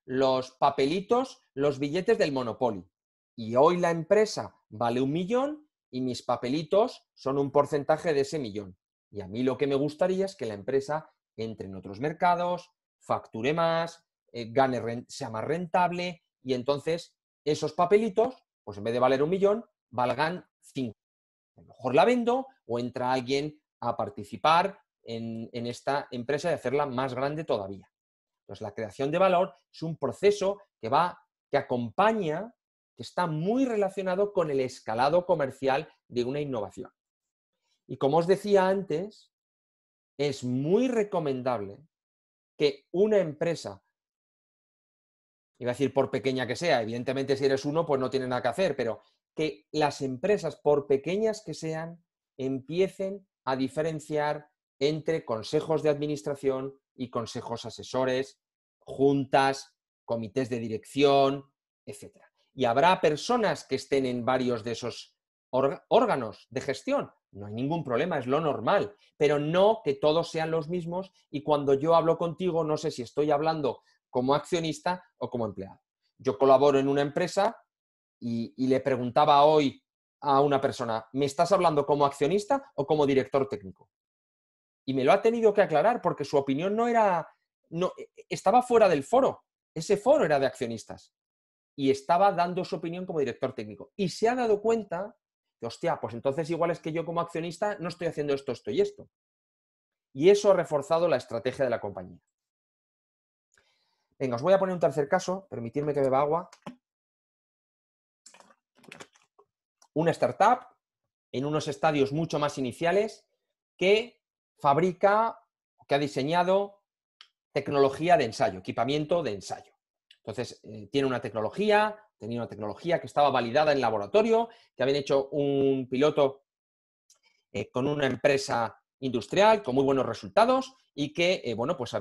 los papelitos, los billetes del Monopoly. Y hoy la empresa vale 1 millón y mis papelitos son un porcentaje de ese millón. Y a mí lo que me gustaría es que la empresa entre en otros mercados, facture más, sea más rentable y entonces esos papelitos, pues en vez de valer 1 millón, valgan 5. A lo mejor la vendo o entra alguien a participar en esta empresa y hacerla más grande todavía. Entonces, la creación de valor es un proceso que acompaña, que está muy relacionado con el escalado comercial de una innovación. Y como os decía antes, es muy recomendable que una empresa, iba a decir por pequeña que sea, evidentemente si eres uno pues no tiene nada que hacer, pero que las empresas, por pequeñas que sean, empiecen a diferenciar entre consejos de administración y consejos asesores, juntas, comités de dirección, etc. Y habrá personas que estén en varios de esos órganos de gestión. No hay ningún problema, es lo normal, pero no que todos sean los mismos y cuando yo hablo contigo no sé si estoy hablando como accionista o como empleado. Yo colaboro en una empresa y le preguntaba hoy a una persona, ¿me estás hablando como accionista o como director técnico? Y me lo ha tenido que aclarar porque su opinión estaba fuera del foro. Ese foro era de accionistas y estaba dando su opinión como director técnico. Y se ha dado cuenta de, hostia, pues entonces igual es que yo como accionista no estoy haciendo esto, esto y esto. Y eso ha reforzado la estrategia de la compañía. Venga, os voy a poner un tercer caso, permitidme que beba agua. Una startup en unos estadios mucho más iniciales que fabrica, que ha diseñado tecnología de ensayo, equipamiento de ensayo. Entonces, tenía una tecnología que estaba validada en laboratorio, que habían hecho un piloto con una empresa industrial con muy buenos resultados y que, bueno, pues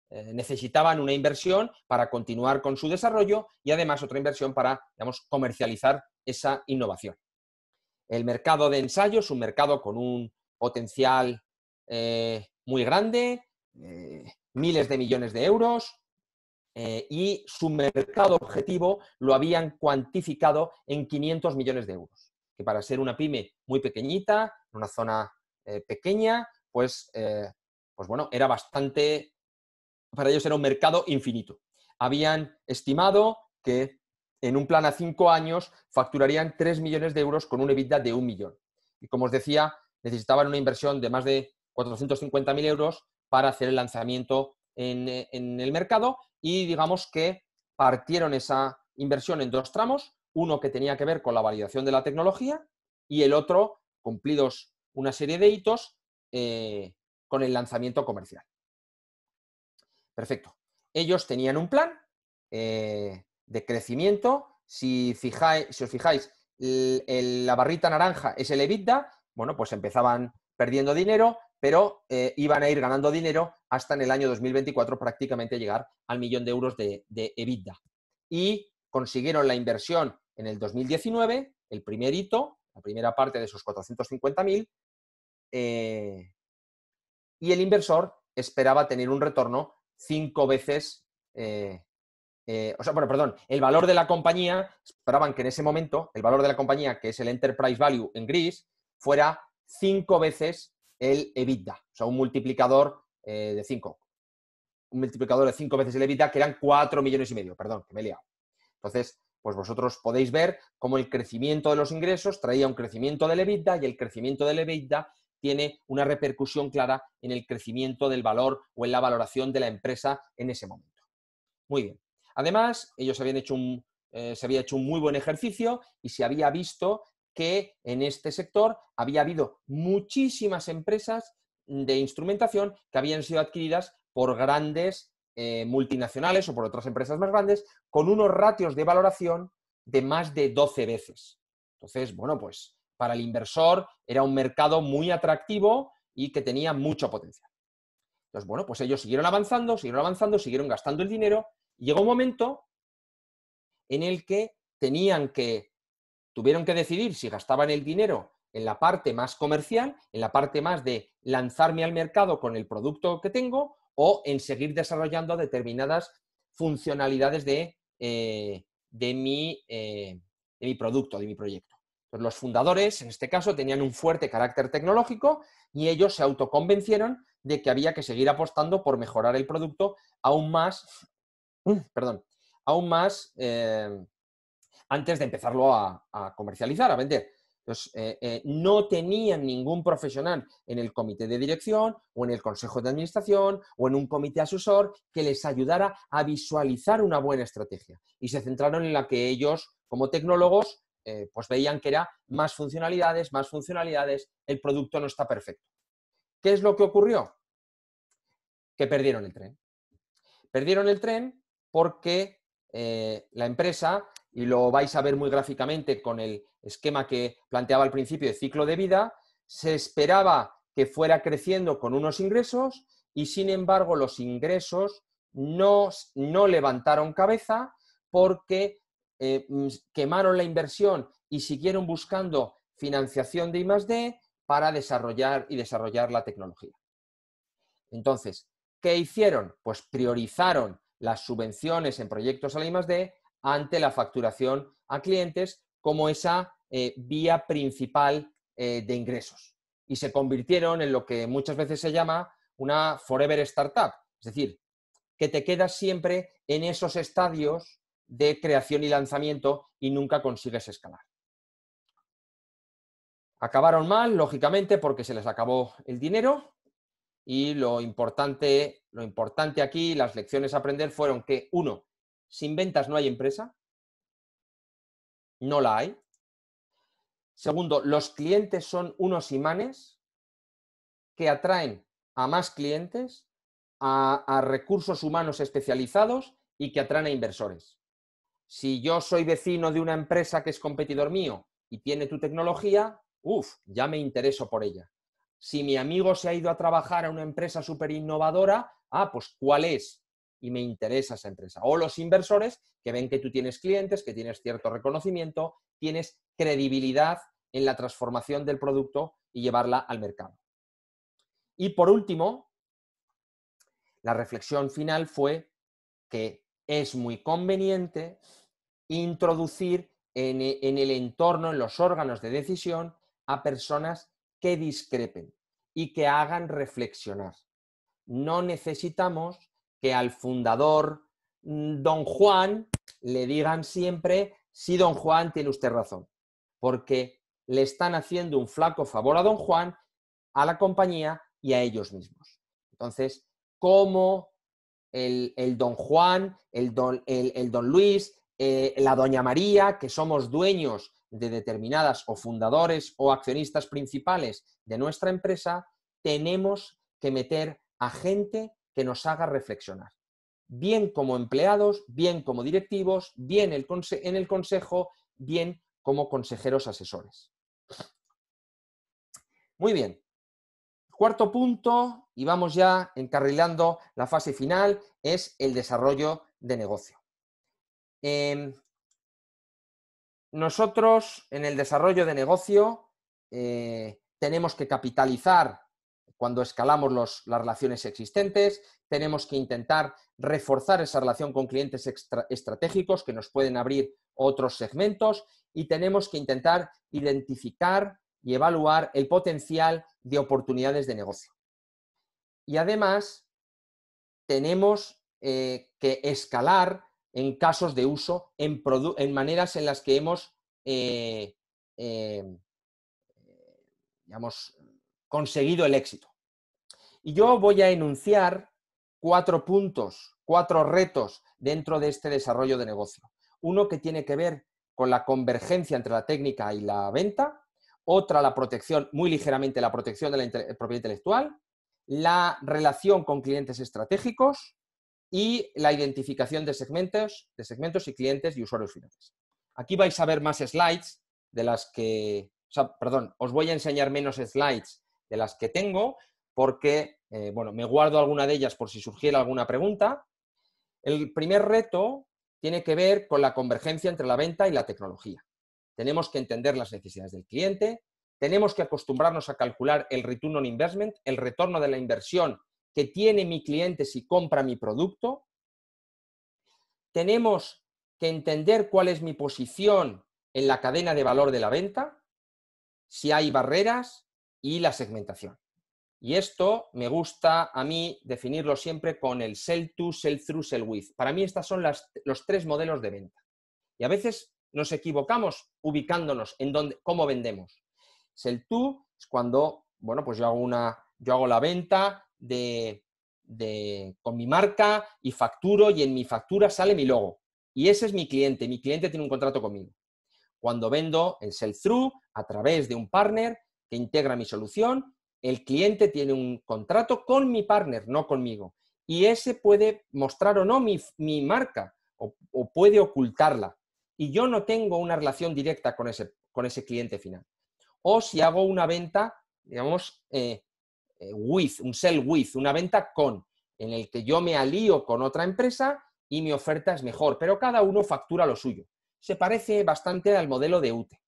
necesitaban una inversión para continuar con su desarrollo y además otra inversión para, digamos, comercializar esa innovación. El mercado de ensayo es un mercado con un potencial muy grande, miles de millones de euros, y su mercado objetivo lo habían cuantificado en 500 millones de euros, que para ser una pyme muy pequeñita, en una zona pequeña, pues bueno, era bastante, para ellos era un mercado infinito. Habían estimado que en un plan a 5 años facturarían 3 millones de euros con un EBITDA de 1 millón. Y como os decía, necesitaban una inversión de más de 450.000 euros para hacer el lanzamiento en el mercado y digamos que partieron esa inversión en 2 tramos, uno que tenía que ver con la validación de la tecnología y el otro, cumplidos una serie de hitos, con el lanzamiento comercial. Perfecto. Ellos tenían un plan de crecimiento. Si os fijáis, la barrita naranja es el EBITDA, bueno, pues empezaban perdiendo dinero, pero iban a ir ganando dinero hasta en el año 2024 prácticamente llegar al 1 millón de euros de EBITDA. Y consiguieron la inversión en el 2019, el primer hito, la primera parte de esos 450.000, y el inversor esperaba tener un retorno 5 veces... el valor de la compañía, esperaban que en ese momento, el valor de la compañía, que es el Enterprise Value en gris, fuera 5 veces el EBITDA, o sea, un multiplicador de 5. Un multiplicador de 5 veces el EBITDA, que eran 4,5 millones, perdón, que me he liado. Entonces, pues vosotros podéis ver cómo el crecimiento de los ingresos traía un crecimiento del EBITDA y el crecimiento del EBITDA tiene una repercusión clara en el crecimiento del valor o en la valoración de la empresa en ese momento. Muy bien. Además, ellos se había hecho un muy buen ejercicio y se había visto que en este sector había habido muchísimas empresas de instrumentación que habían sido adquiridas por grandes multinacionales o por otras empresas más grandes, con unos ratios de valoración de más de 12 veces. Entonces, bueno, pues para el inversor era un mercado muy atractivo y que tenía mucho potencial. Entonces, bueno, pues ellos siguieron avanzando, siguieron gastando el dinero. Y llegó un momento en el que tuvieron que decidir si gastaban el dinero en la parte más comercial, en la parte más de lanzarme al mercado con el producto que tengo, o en seguir desarrollando determinadas funcionalidades de mi producto, de mi proyecto. Entonces, los fundadores, en este caso, tenían un fuerte carácter tecnológico y ellos se autoconvencieron de que había que seguir apostando por mejorar el producto aún más, antes de empezarlo a comercializar, a vender. Entonces, no tenían ningún profesional en el comité de dirección o en el consejo de administración o en un comité asesor que les ayudara a visualizar una buena estrategia. Y se centraron en la que ellos, como tecnólogos, pues veían que era más funcionalidades, el producto no está perfecto. ¿Qué es lo que ocurrió? Que perdieron el tren. Perdieron el tren porque la empresa, y lo vais a ver muy gráficamente con el esquema que planteaba al principio de ciclo de vida, se esperaba que fuera creciendo con unos ingresos y, sin embargo, los ingresos no levantaron cabeza porque quemaron la inversión y siguieron buscando financiación de I+D para desarrollar la tecnología. Entonces, ¿qué hicieron? Pues priorizaron las subvenciones en proyectos a la I+D ante la facturación a clientes como esa vía principal de ingresos. Y se convirtieron en lo que muchas veces se llama una forever startup. Es decir, que te quedas siempre en esos estadios de creación y lanzamiento y nunca consigues escalar. Acabaron mal, lógicamente, porque se les acabó el dinero. Y lo importante aquí, las lecciones a aprender fueron que, uno, sin ventas no hay empresa, no la hay. Segundo, los clientes son unos imanes que atraen a más clientes, a recursos humanos especializados y que atraen a inversores. Si yo soy vecino de una empresa que es competidor mío y tiene tu tecnología, ya me intereso por ella. Si mi amigo se ha ido a trabajar a una empresa súper innovadora, pues ¿cuál es? Y me interesa esa empresa. O los inversores que ven que tú tienes clientes, que tienes cierto reconocimiento, tienes credibilidad en la transformación del producto y llevarla al mercado. Y por último, la reflexión final fue que es muy conveniente introducir en el entorno, en los órganos de decisión, a personas que discrepen y que hagan reflexionar. No necesitamos que al fundador don Juan le digan siempre: sí, don Juan, tiene usted razón, porque le están haciendo un flaco favor a don Juan, a la compañía y a ellos mismos. Entonces, como el don Juan, el don Luis, la doña María, que somos dueños de determinadas o fundadores o accionistas principales de nuestra empresa, tenemos que meter a gente que nos haga reflexionar. Bien como empleados, bien como directivos, bien en el consejo, bien como consejeros asesores. Muy bien. Cuarto punto, y vamos ya encarrilando la fase final, es el desarrollo de negocio. Nosotros en el desarrollo de negocio tenemos que capitalizar cuando escalamos las relaciones existentes, tenemos que intentar reforzar esa relación con clientes estratégicos que nos pueden abrir otros segmentos y tenemos que intentar identificar y evaluar el potencial de oportunidades de negocio. Y además tenemos que escalar en casos de uso, en maneras en las que hemos conseguido el éxito. Y yo voy a enunciar 4 puntos, 4 retos dentro de este desarrollo de negocio. Uno que tiene que ver con la convergencia entre la técnica y la venta, otra la protección, muy ligeramente la protección de la propiedad intelectual, la relación con clientes estratégicos y la identificación de segmentos y clientes y usuarios finales. Aquí vais a ver más slides de las que, os voy a enseñar menos slides de las que tengo porque, bueno, me guardo alguna de ellas por si surgiera alguna pregunta. El primer reto tiene que ver con la convergencia entre la venta y la tecnología. Tenemos que entender las necesidades del cliente, tenemos que acostumbrarnos a calcular el return on investment, el retorno de la inversión que tiene mi cliente si compra mi producto. Tenemos que entender cuál es mi posición en la cadena de valor de la venta, si hay barreras y la segmentación. Y esto me gusta a mí definirlo siempre con el sell to, sell through, sell with. Para mí estos son los 3 modelos de venta. Y a veces nos equivocamos ubicándonos en cómo vendemos. Sell to es cuando, bueno, pues yo hago la venta con mi marca y facturo y en mi factura sale mi logo. Y ese es mi cliente tiene un contrato conmigo. Cuando vendo el sell through a través de un partner que integra mi solución, el cliente tiene un contrato con mi partner, no conmigo. Y ese puede mostrar o no mi marca o puede ocultarla. Y yo no tengo una relación directa con ese cliente final. O si hago una venta, digamos, un sell with, una venta con, en el que yo me alío con otra empresa y mi oferta es mejor, pero cada uno factura lo suyo. Se parece bastante al modelo de UTE.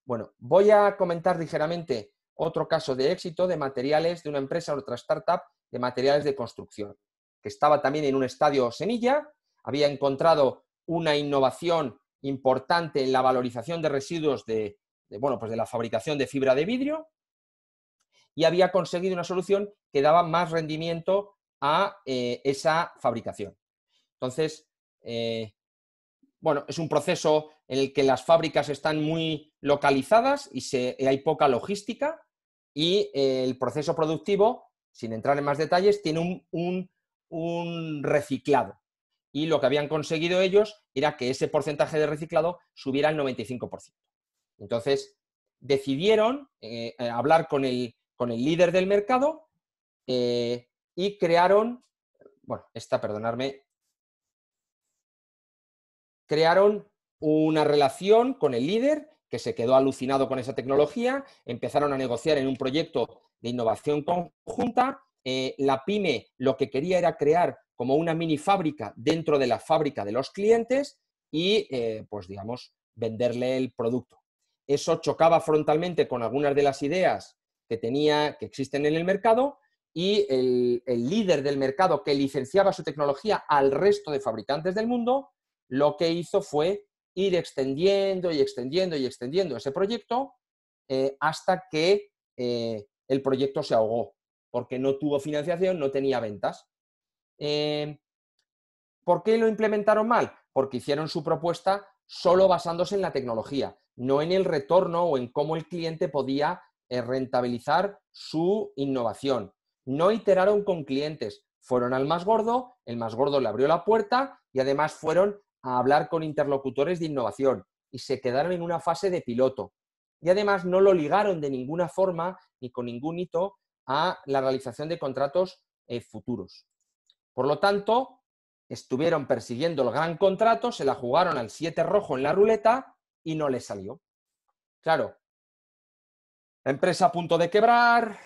Bueno, voy a comentar ligeramente otro caso de éxito de materiales de una empresa, otra startup, de materiales de construcción, que estaba también en un estadio semilla, había encontrado una innovación importante en la valorización de residuos de la fabricación de fibra de vidrio y había conseguido una solución que daba más rendimiento a esa fabricación. Entonces, es un proceso en el que las fábricas están muy localizadas y hay poca logística y el proceso productivo, sin entrar en más detalles, tiene un reciclado. Y lo que habían conseguido ellos era que ese porcentaje de reciclado subiera al 95%. Entonces, decidieron hablar con el líder del mercado y crearon, crearon una relación con el líder que se quedó alucinado con esa tecnología, empezaron a negociar en un proyecto de innovación conjunta. La pyme lo que quería era crear como una mini fábrica dentro de la fábrica de los clientes y, venderle el producto. Eso chocaba frontalmente con algunas de las ideas que existen en el mercado y el líder del mercado que licenciaba su tecnología al resto de fabricantes del mundo, lo que hizo fue ir extendiendo y extendiendo y extendiendo ese proyecto hasta que el proyecto se ahogó, porque no tuvo financiación, no tenía ventas. ¿Por qué lo implementaron mal? Porque hicieron su propuesta solo basándose en la tecnología, no en el retorno o en cómo el cliente podía rentabilizar su innovación. No iteraron con clientes, fueron al más gordo, el más gordo le abrió la puerta y además fueron a hablar con interlocutores de innovación y se quedaron en una fase de piloto. Y además no lo ligaron de ninguna forma ni con ningún hito a la realización de contratos futuros. Por lo tanto, estuvieron persiguiendo el gran contrato, se la jugaron al 7 rojo en la ruleta y no les salió. Claro, la empresa a punto de quebrar,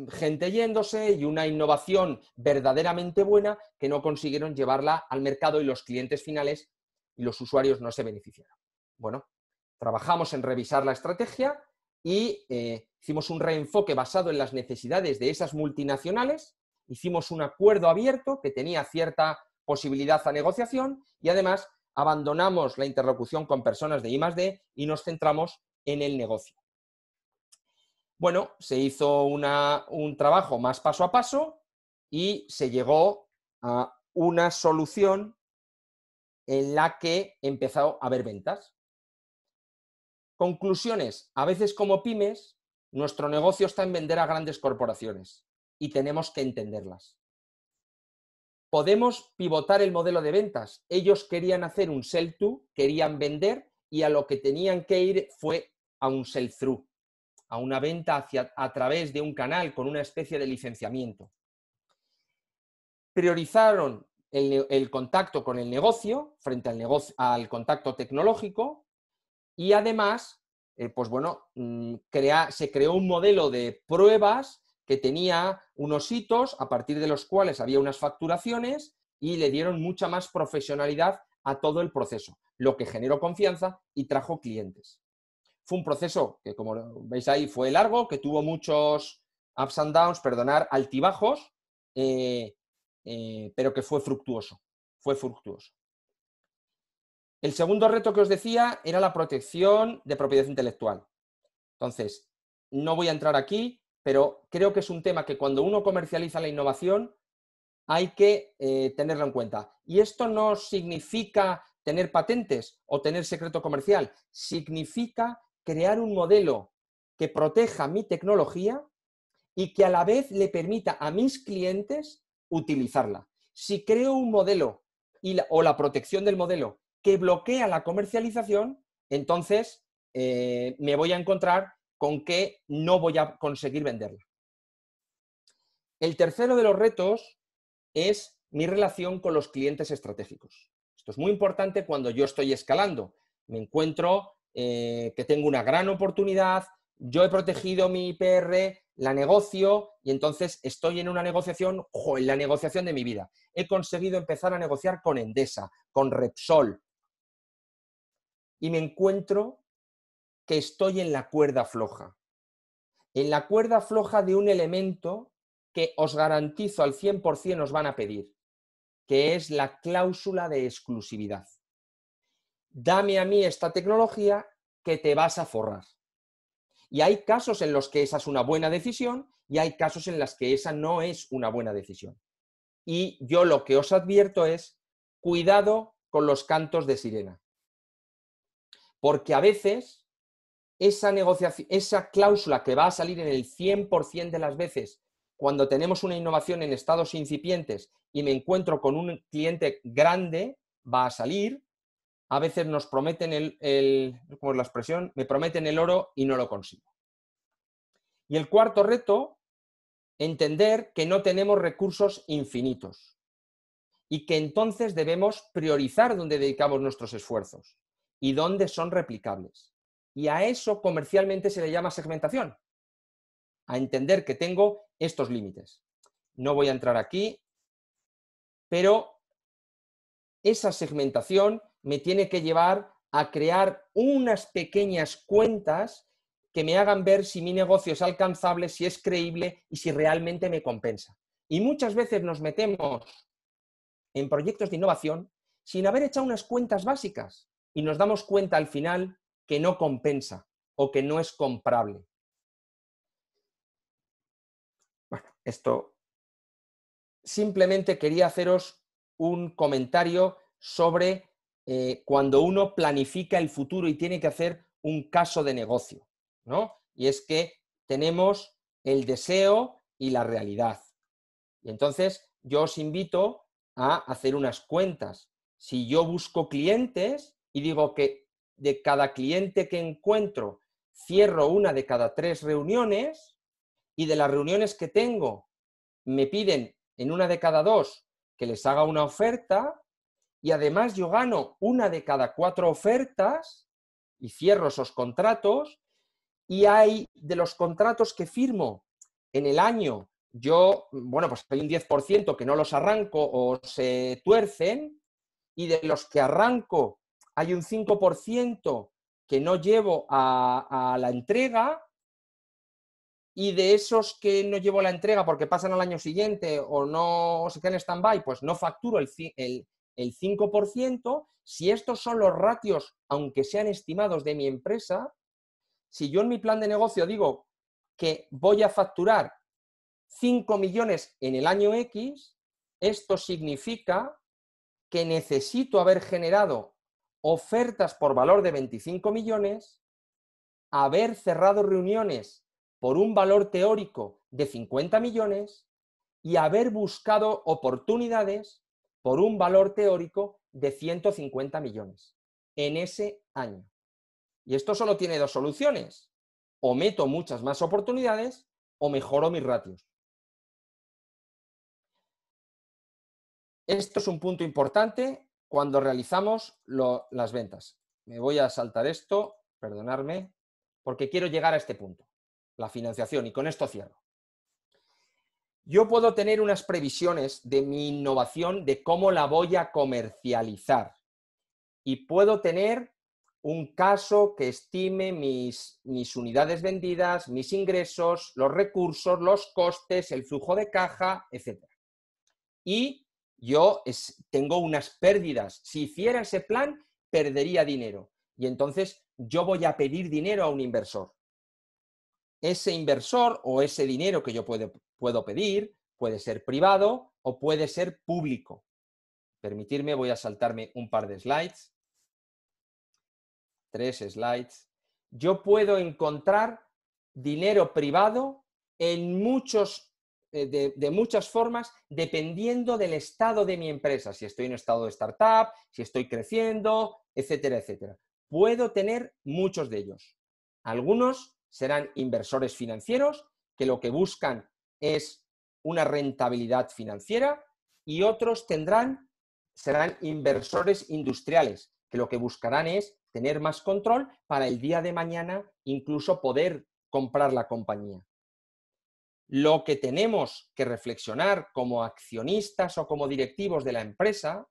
gente yéndose y una innovación verdaderamente buena que no consiguieron llevarla al mercado y los clientes finales y los usuarios no se beneficiaron. Bueno, trabajamos en revisar la estrategia y hicimos un reenfoque basado en las necesidades de esas multinacionales, hicimos un acuerdo abierto que tenía cierta posibilidad a negociación y además abandonamos la interlocución con personas de I+D y nos centramos en el negocio. Bueno, se hizo un trabajo más paso a paso y se llegó a una solución en la que empezó a haber ventas. Conclusiones. A veces como pymes, nuestro negocio está en vender a grandes corporaciones y tenemos que entenderlas. Podemos pivotar el modelo de ventas. Ellos querían hacer un sell-to, querían vender y a lo que tenían que ir fue a un sell-through. a una venta a través de un canal con una especie de licenciamiento. Priorizaron el contacto con el negocio frente al contacto tecnológico y además, pues bueno, se creó un modelo de pruebas que tenía unos hitos a partir de los cuales había unas facturaciones y le dieron mucha más profesionalidad a todo el proceso, lo que generó confianza y trajo clientes. Fue un proceso que, como veis ahí, fue largo, que tuvo muchos ups and downs, perdonar, altibajos, pero que fue fructuoso. Fue fructuoso. El segundo reto que os decía era la protección de propiedad intelectual. Entonces, no voy a entrar aquí, pero creo que es un tema que cuando uno comercializa la innovación hay que tenerlo en cuenta. Y esto no significa tener patentes o tener secreto comercial, significa crear un modelo que proteja mi tecnología y que a la vez le permita a mis clientes utilizarla. Si creo un modelo o la protección del modelo que bloquea la comercialización, entonces me voy a encontrar con que no voy a conseguir venderla. El tercero de los retos es mi relación con los clientes estratégicos. Esto es muy importante cuando yo estoy escalando. Me encuentro que tengo una gran oportunidad, yo he protegido mi IPR, la negocio y entonces estoy en una negociación, en la negociación de mi vida. He conseguido empezar a negociar con Endesa, con Repsol y me encuentro que estoy en la cuerda floja. En la cuerda floja de un elemento que os garantizo al 100% os van a pedir, que es la cláusula de exclusividad. Dame a mí esta tecnología que te vas a forrar. Y hay casos en los que esa es una buena decisión y hay casos en los que esa no es una buena decisión. Y yo lo que os advierto es, cuidado con los cantos de sirena. Porque a veces esa negociación, esa cláusula que va a salir en el 100% de las veces cuando tenemos una innovación en estados incipientes y me encuentro con un cliente grande, va a salir. A veces nos prometen ¿cómo es la expresión? Me prometen el oro y no lo consigo. Y el cuarto reto, entender que no tenemos recursos infinitos y que entonces debemos priorizar dónde dedicamos nuestros esfuerzos y dónde son replicables. Y a eso comercialmente se le llama segmentación, a entender que tengo estos límites. No voy a entrar aquí, pero esa segmentación me tiene que llevar a crear unas pequeñas cuentas que me hagan ver si mi negocio es alcanzable, si es creíble y si realmente me compensa. Y muchas veces nos metemos en proyectos de innovación sin haber echado unas cuentas básicas y nos damos cuenta al final que no compensa o que no es comprable. Bueno, esto simplemente quería haceros un comentario sobre cuando uno planifica el futuro y tiene que hacer un caso de negocio, ¿no? Y es que tenemos el deseo y la realidad. Y entonces yo os invito a hacer unas cuentas. Si yo busco clientes y digo que de cada cliente que encuentro cierro una de cada 3 reuniones y de las reuniones que tengo me piden en una de cada 2 que les haga una oferta y además yo gano una de cada 4 ofertas y cierro esos contratos y hay de los contratos que firmo en el año, pues hay un 10% que no los arranco o se tuercen y de los que arranco hay un 5% que no llevo a la entrega. Y de esos que no llevo la entrega porque pasan al año siguiente o no se quedan en stand-by, pues no facturo el 5%. Si estos son los ratios, aunque sean estimados de mi empresa, si yo en mi plan de negocio digo que voy a facturar 5 millones en el año X, esto significa que necesito haber generado ofertas por valor de 25 millones, haber cerrado reuniones por un valor teórico de 50 millones y haber buscado oportunidades por un valor teórico de 150 millones en ese año. Y esto solo tiene 2 soluciones. o meto muchas más oportunidades o mejoro mis ratios. Esto es un punto importante cuando realizamos las ventas. Me voy a saltar esto, perdonadme, porque quiero llegar a este punto, la financiación, y con esto cierro. Yo puedo tener unas previsiones de mi innovación, de cómo la voy a comercializar, y puedo tener un caso que estime mis unidades vendidas, mis ingresos, los recursos, los costes, el flujo de caja, etc. Y yo tengo unas pérdidas. Si hiciera ese plan, perdería dinero. Y entonces yo voy a pedir dinero a un inversor. Ese inversor o ese dinero que yo puedo pedir puede ser privado o puede ser público. Permitirme, voy a saltarme un par de slides. 3 slides. Yo puedo encontrar dinero privado en de muchas formas, dependiendo del estado de mi empresa, si estoy en estado de startup, si estoy creciendo, etcétera, etcétera. Puedo tener muchos de ellos. Algunos serán inversores financieros que lo que buscan es una rentabilidad financiera, y otros serán inversores industriales que lo que buscarán es tener más control para el día de mañana incluso poder comprar la compañía. Lo que tenemos que reflexionar como accionistas o como directivos de la empresa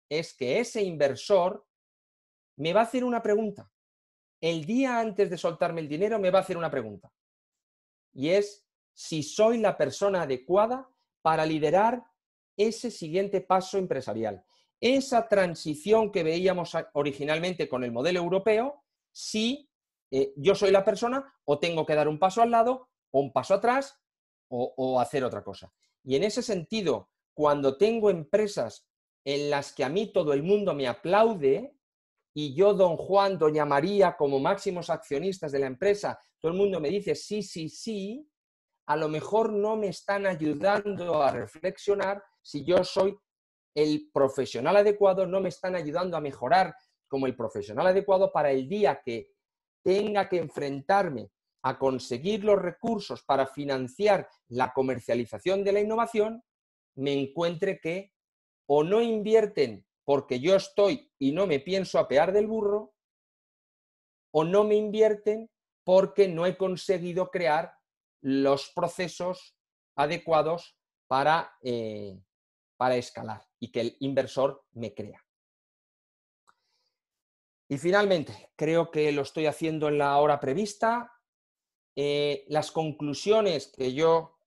es que ese inversor me va a hacer una pregunta. El día antes de soltarme el dinero me va a hacer una pregunta. Y es si soy la persona adecuada para liderar ese siguiente paso empresarial. Esa transición que veíamos originalmente con el modelo europeo, si yo soy la persona o tengo que dar un paso al lado o un paso atrás o hacer otra cosa. Y en ese sentido, cuando tengo empresas en las que a mí todo el mundo me aplaude y yo, don Juan, doña María, como máximos accionistas de la empresa, todo el mundo me dice sí, sí, sí, a lo mejor no me están ayudando a reflexionar si yo soy el profesional adecuado, no me están ayudando a mejorar como el profesional adecuado para el día que tenga que enfrentarme a conseguir los recursos para financiar la comercialización de la innovación, me encuentre que o no invierten porque yo estoy y no me pienso apear del burro, o no me invierten porque no he conseguido crear los procesos adecuados para escalar y que el inversor me crea. Y finalmente, creo que lo estoy haciendo en la hora prevista. Las conclusiones que yo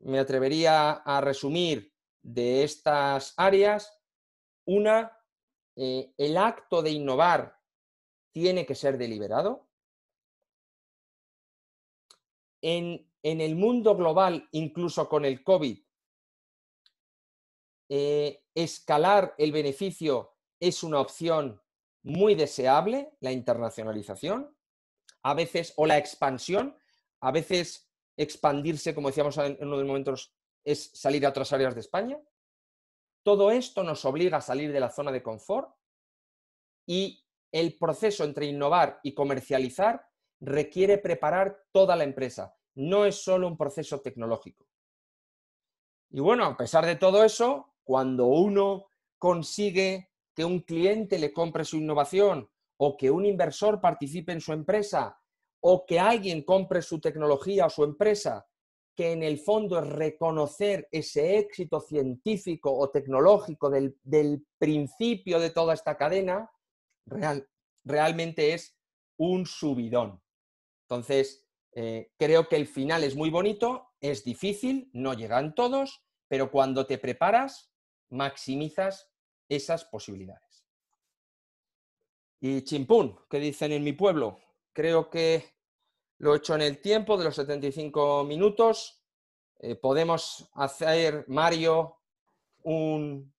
me atrevería a resumir de estas áreas: una, el acto de innovar tiene que ser deliberado. En el mundo global, incluso con el COVID, escalar el beneficio es una opción muy deseable, la internacionalización, a veces, o la expansión, a veces expandirse, como decíamos en uno de los momentos, es salir a otras áreas de España. Todo esto nos obliga a salir de la zona de confort, y el proceso entre innovar y comercializar requiere preparar toda la empresa. No es solo un proceso tecnológico. Y bueno, a pesar de todo eso, cuando uno consigue que un cliente le compre su innovación, o que un inversor participe en su empresa, o que alguien compre su tecnología o su empresa, que en el fondo es reconocer ese éxito científico o tecnológico del principio de toda esta cadena, realmente es un subidón. Entonces, creo que el final es muy bonito, es difícil, no llegan todos, pero cuando te preparas, maximizas esas posibilidades. Y chimpún, ¿qué dicen en mi pueblo? Creo que lo he hecho en el tiempo de los 75 minutos. Podemos hacer, Mario, un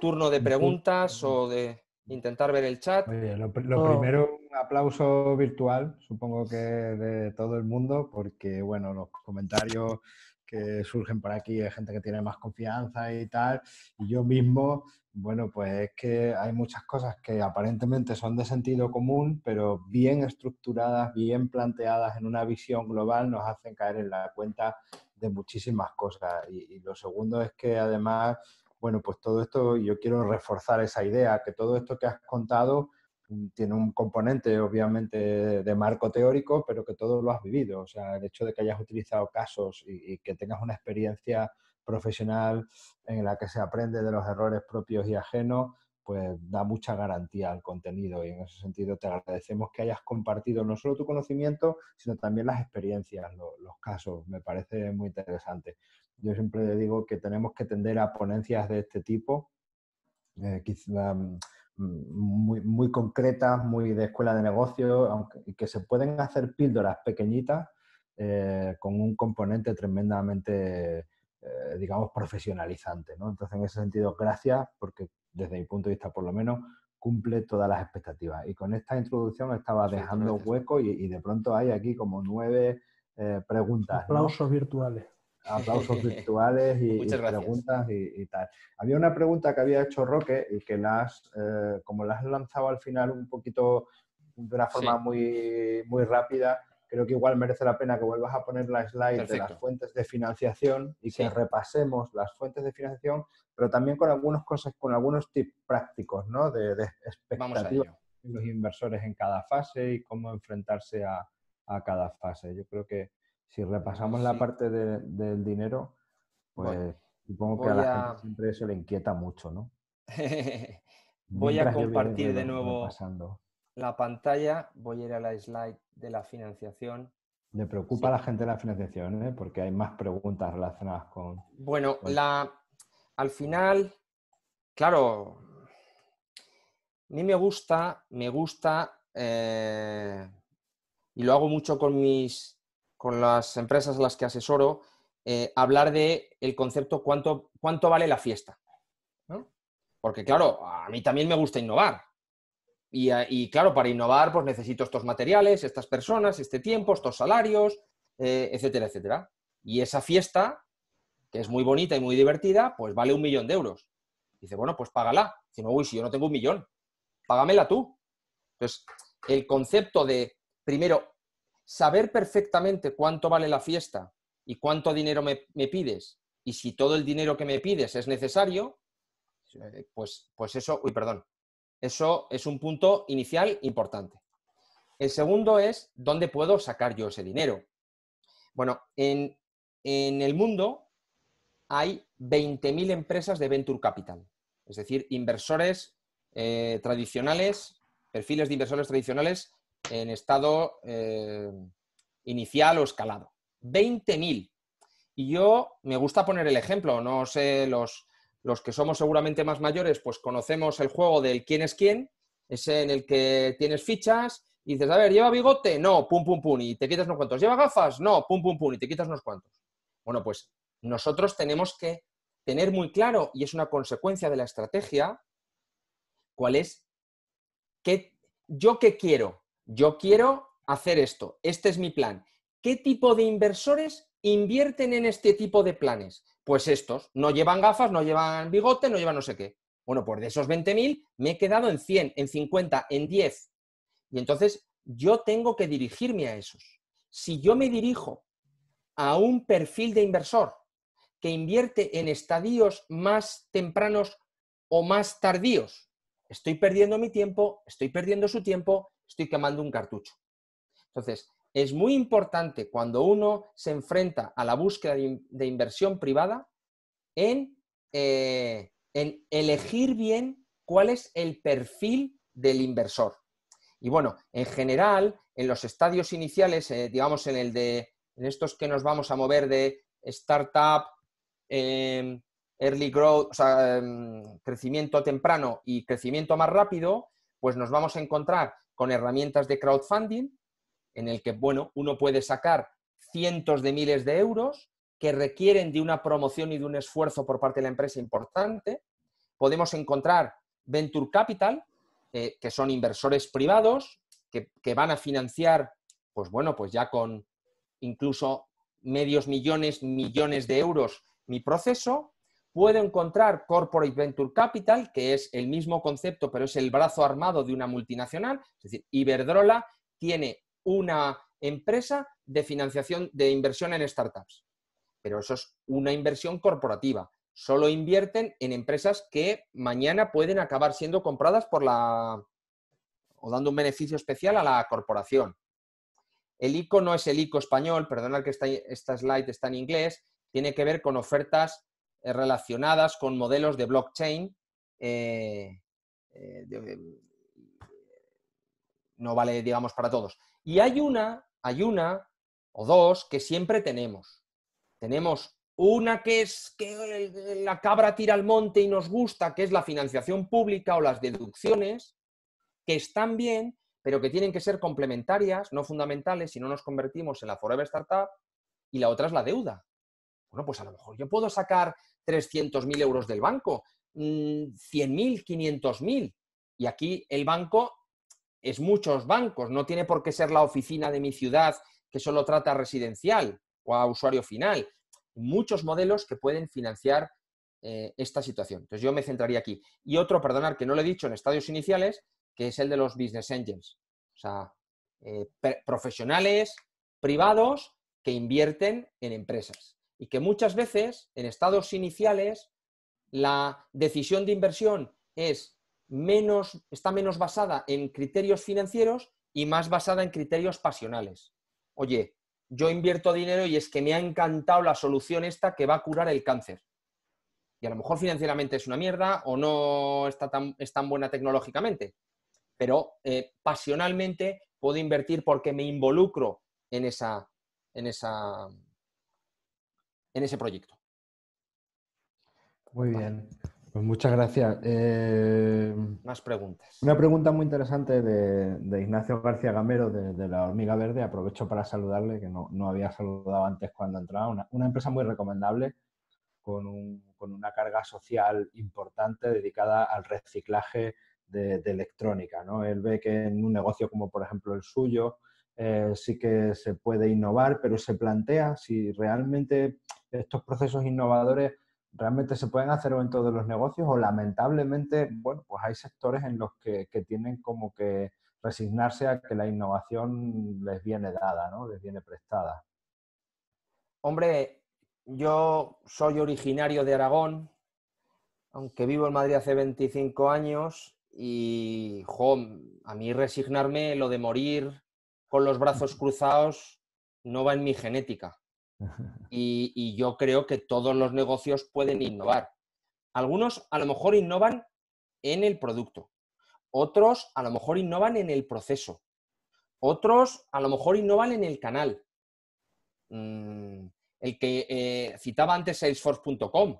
turno de preguntas o de intentar ver el chat. Muy bien, lo primero, un aplauso virtual, supongo que de todo el mundo, porque bueno, los comentarios que surgen por aquí, hay gente que tiene más confianza y tal, y yo mismo, bueno, pues es que hay muchas cosas que aparentemente son de sentido común, pero bien estructuradas, bien planteadas en una visión global nos hacen caer en la cuenta de muchísimas cosas. Y lo segundo es que además, bueno, pues todo esto, yo quiero reforzar esa idea, que todo esto que has contado tiene un componente obviamente de marco teórico, pero que todo lo has vivido. O sea, el hecho de que hayas utilizado casos y que tengas una experiencia profesional en la que se aprende de los errores propios y ajenos, pues da mucha garantía al contenido, y en ese sentido te agradecemos que hayas compartido no solo tu conocimiento, sino también las experiencias, los casos. Me parece muy interesante. Yo siempre digo que tenemos que tender a ponencias de este tipo, quizá muy concretas, muy de escuela de negocio, aunque, y que se pueden hacer píldoras pequeñitas con un componente tremendamente, digamos, profesionalizante, ¿no? Entonces, en ese sentido, gracias, porque desde mi punto de vista, por lo menos, cumple todas las expectativas. Y con esta introducción estaba dejando hueco y de pronto hay aquí como 9 preguntas, ¿no? Aplausos virtuales. Aplausos virtuales y Muchas gracias. preguntas y tal. Había una pregunta que había hecho Roque y que como la has lanzado al final un poquito de una forma muy rápida, creo que igual merece la pena que vuelvas a poner la slide de las fuentes de financiación y que repasemos las fuentes de financiación, pero también con algunas cosas, con algunos tips prácticos, ¿no? De expectativas de los inversores en cada fase y cómo enfrentarse a cada fase. Yo creo que si repasamos la parte del dinero, pues supongo que a la gente siempre eso le inquieta mucho, ¿no? Voy a Mientras yo voy compartir de nuevo repasando. la pantalla, voy a ir a la slide de la financiación. Le preocupa a la gente la financiación, ¿eh? Porque hay más preguntas relacionadas con... Bueno, al final, claro, a mí me gusta, y lo hago mucho con las empresas a las que asesoro, hablar de el concepto cuánto vale la fiesta, ¿no? Porque claro, a mí también me gusta innovar. Y claro, para innovar pues necesito estos materiales, estas personas, este tiempo, estos salarios, etcétera, etcétera. Y esa fiesta, que es muy bonita y muy divertida, pues vale 1 millón de euros. Dice, bueno, pues págala. Dice, no, uy, si yo no tengo 1 millón, págamela tú. Entonces, el concepto de, primero, saber perfectamente cuánto vale la fiesta y cuánto dinero me pides, y si todo el dinero que me pides es necesario, pues eso, eso es un punto inicial importante. El segundo es, ¿dónde puedo sacar yo ese dinero? Bueno, en el mundo hay 20.000 empresas de Venture Capital, es decir, inversores tradicionales, perfiles de inversores tradicionales en estado inicial o escalado. 20.000. Y yo me gusta poner el ejemplo, no sé, los que somos seguramente más mayores, pues conocemos el juego del quién es quién, ese en el que tienes fichas y dices, a ver, ¿lleva bigote? No, pum, pum, pum, y te quitas unos cuantos. ¿Lleva gafas? No, pum, pum, pum, y te quitas unos cuantos. Bueno, pues nosotros tenemos que tener muy claro, y es una consecuencia de la estrategia, cuál es, ¿yo qué quiero? Yo quiero hacer esto, este es mi plan. ¿Qué tipo de inversores invierten en este tipo de planes? Pues estos, no llevan gafas, no llevan bigote, no llevan no sé qué. Bueno, pues de esos 20.000 me he quedado en 100, en 50, en 10. Y entonces yo tengo que dirigirme a esos. Si yo me dirijo a un perfil de inversor que invierte en estadios más tempranos o más tardíos, estoy perdiendo mi tiempo, estoy perdiendo su tiempo, estoy quemando un cartucho. Entonces, es muy importante cuando uno se enfrenta a la búsqueda de inversión privada en elegir bien cuál es el perfil del inversor. Y bueno, en general, en los estadios iniciales, digamos en estos que nos vamos a mover de startup, early growth, o sea, crecimiento temprano y crecimiento más rápido, pues nos vamos a encontrar con herramientas de crowdfunding, en el que, bueno, uno puede sacar cientos de miles de euros que requieren de una promoción y de un esfuerzo por parte de la empresa importante. Podemos encontrar venture capital, que son inversores privados, que van a financiar, pues bueno, pues ya con incluso medios millones, millones de euros mi proceso. Puedo encontrar Corporate Venture Capital, que es el mismo concepto, pero es el brazo armado de una multinacional. Es decir, Iberdrola tiene una empresa de financiación de inversión en startups, pero eso es una inversión corporativa. Solo invierten en empresas que mañana pueden acabar siendo compradas por o dando un beneficio especial a la corporación. El ICO no es el ICO español, perdonad que esta slide está en inglés, tiene que ver con ofertas relacionadas con modelos de blockchain. No vale, digamos, para todos. Y hay una o dos que siempre tenemos. Tenemos una que es que la cabra tira al monte y nos gusta, que es la financiación pública o las deducciones, que están bien, pero que tienen que ser complementarias, no fundamentales, si no nos convertimos en la Forever Startup. Y la otra es la deuda. Bueno, pues a lo mejor yo puedo sacar 300.000 euros del banco, 100.000, 500.000. Y aquí el banco es muchos bancos, no tiene por qué ser la oficina de mi ciudad que solo trata residencial o a usuario final. Muchos modelos que pueden financiar esta situación. Entonces yo me centraría aquí. Y otro, perdonad que no lo he dicho en estadios iniciales, que es el de los business angels. O sea, profesionales privados que invierten en empresas. Y que muchas veces en estados iniciales la decisión de inversión está menos basada en criterios financieros y más basada en criterios pasionales. Oye, yo invierto dinero y es que me ha encantado la solución esta que va a curar el cáncer. Y a lo mejor financieramente es una mierda o no es tan buena tecnológicamente, pero pasionalmente puedo invertir porque me involucro en ese proyecto. Muy bien, pues muchas gracias. Más preguntas. Una pregunta muy interesante de Ignacio García Gamero de La Hormiga Verde. Aprovecho para saludarle, que no había saludado antes cuando entraba. Una empresa muy recomendable con una carga social importante dedicada al reciclaje de electrónica, ¿no? Él ve que en un negocio como por ejemplo el suyo sí que se puede innovar, pero se plantea si realmente estos procesos innovadores realmente se pueden hacer en todos los negocios o lamentablemente, bueno, pues hay sectores en los que tienen como que resignarse a que la innovación les viene dada, ¿no? Les viene prestada. Hombre, yo soy originario de Aragón, aunque vivo en Madrid hace 25 años y a mí resignarme, lo de morir con los brazos cruzados, no va en mi genética. Y yo creo que todos los negocios pueden innovar. Algunos a lo mejor innovan en el producto, otros a lo mejor innovan en el proceso, otros a lo mejor innovan en el canal. El que citaba antes Salesforce.com,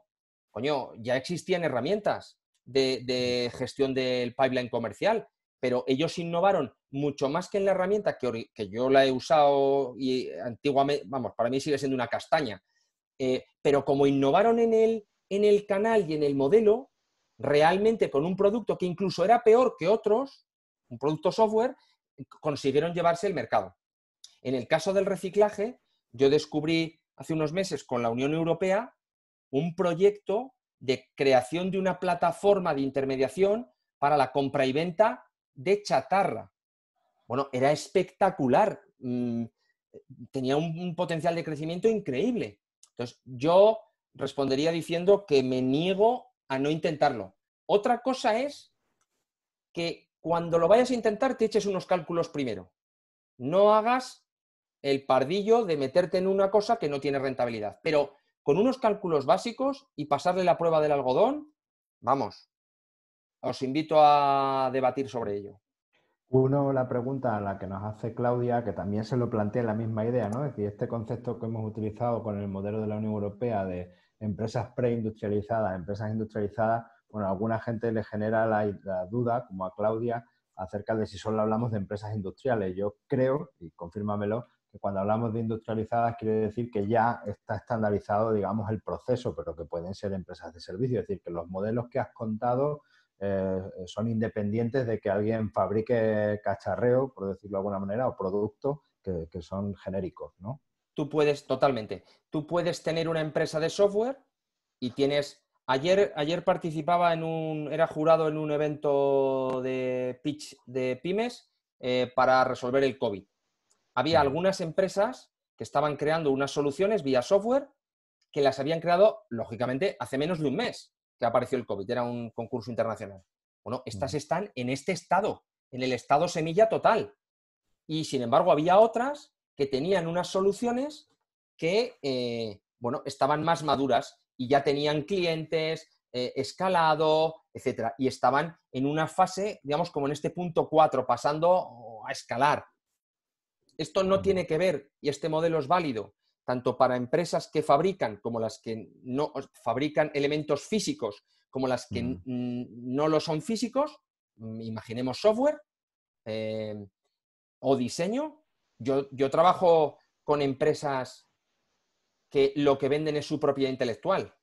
coño, ya existían herramientas de gestión del pipeline comercial, pero ellos innovaron mucho más que en la herramienta que yo la he usado y antiguamente, vamos, para mí sigue siendo una castaña, pero como innovaron en el canal y en el modelo, realmente con un producto que incluso era peor que otros, un producto software, consiguieron llevarse el mercado. En el caso del reciclaje, yo descubrí hace unos meses con la Unión Europea un proyecto de creación de una plataforma de intermediación para la compra y venta de chatarra. Bueno, era espectacular. Tenía un potencial de crecimiento increíble. Entonces, yo respondería diciendo que me niego a no intentarlo. Otra cosa es que cuando lo vayas a intentar te eches unos cálculos primero. No hagas el pardillo de meterte en una cosa que no tiene rentabilidad. Pero con unos cálculos básicos y pasarle la prueba del algodón, vamos, os invito a debatir sobre ello. La pregunta a la que nos hace Claudia, que también se lo plantea la misma idea, ¿no? Es decir, este concepto que hemos utilizado con el modelo de la Unión Europea de empresas preindustrializadas, empresas industrializadas, bueno, a alguna gente le genera la duda, como a Claudia, acerca de si solo hablamos de empresas industriales. Yo creo, y confírmamelo, que cuando hablamos de industrializadas quiere decir que ya está estandarizado, digamos, el proceso, pero que pueden ser empresas de servicio. Es decir, que los modelos que has contado son independientes de que alguien fabrique cacharreo, por decirlo de alguna manera, o productos que son genéricos, ¿no? tú puedes, totalmente, tú puedes tener una empresa de software y tienes... Ayer participaba era jurado en un evento de pitch de pymes para resolver el COVID. Había algunas empresas que estaban creando unas soluciones vía software que las habían creado, lógicamente, hace menos de un mes que apareció el COVID. Era un concurso internacional. Bueno, estas están en este estado, en el estado semilla total. Y, sin embargo, había otras que tenían unas soluciones que, bueno, estaban más maduras y ya tenían clientes, escalado, etcétera. Y estaban en una fase, digamos, como en este punto 4, pasando a escalar. Esto no tiene que ver, y este modelo es válido, tanto para empresas que fabrican como las que no fabrican elementos físicos, como las que no lo son físicos, imaginemos software o diseño. Yo trabajo con empresas que lo que venden es su propiedad intelectual.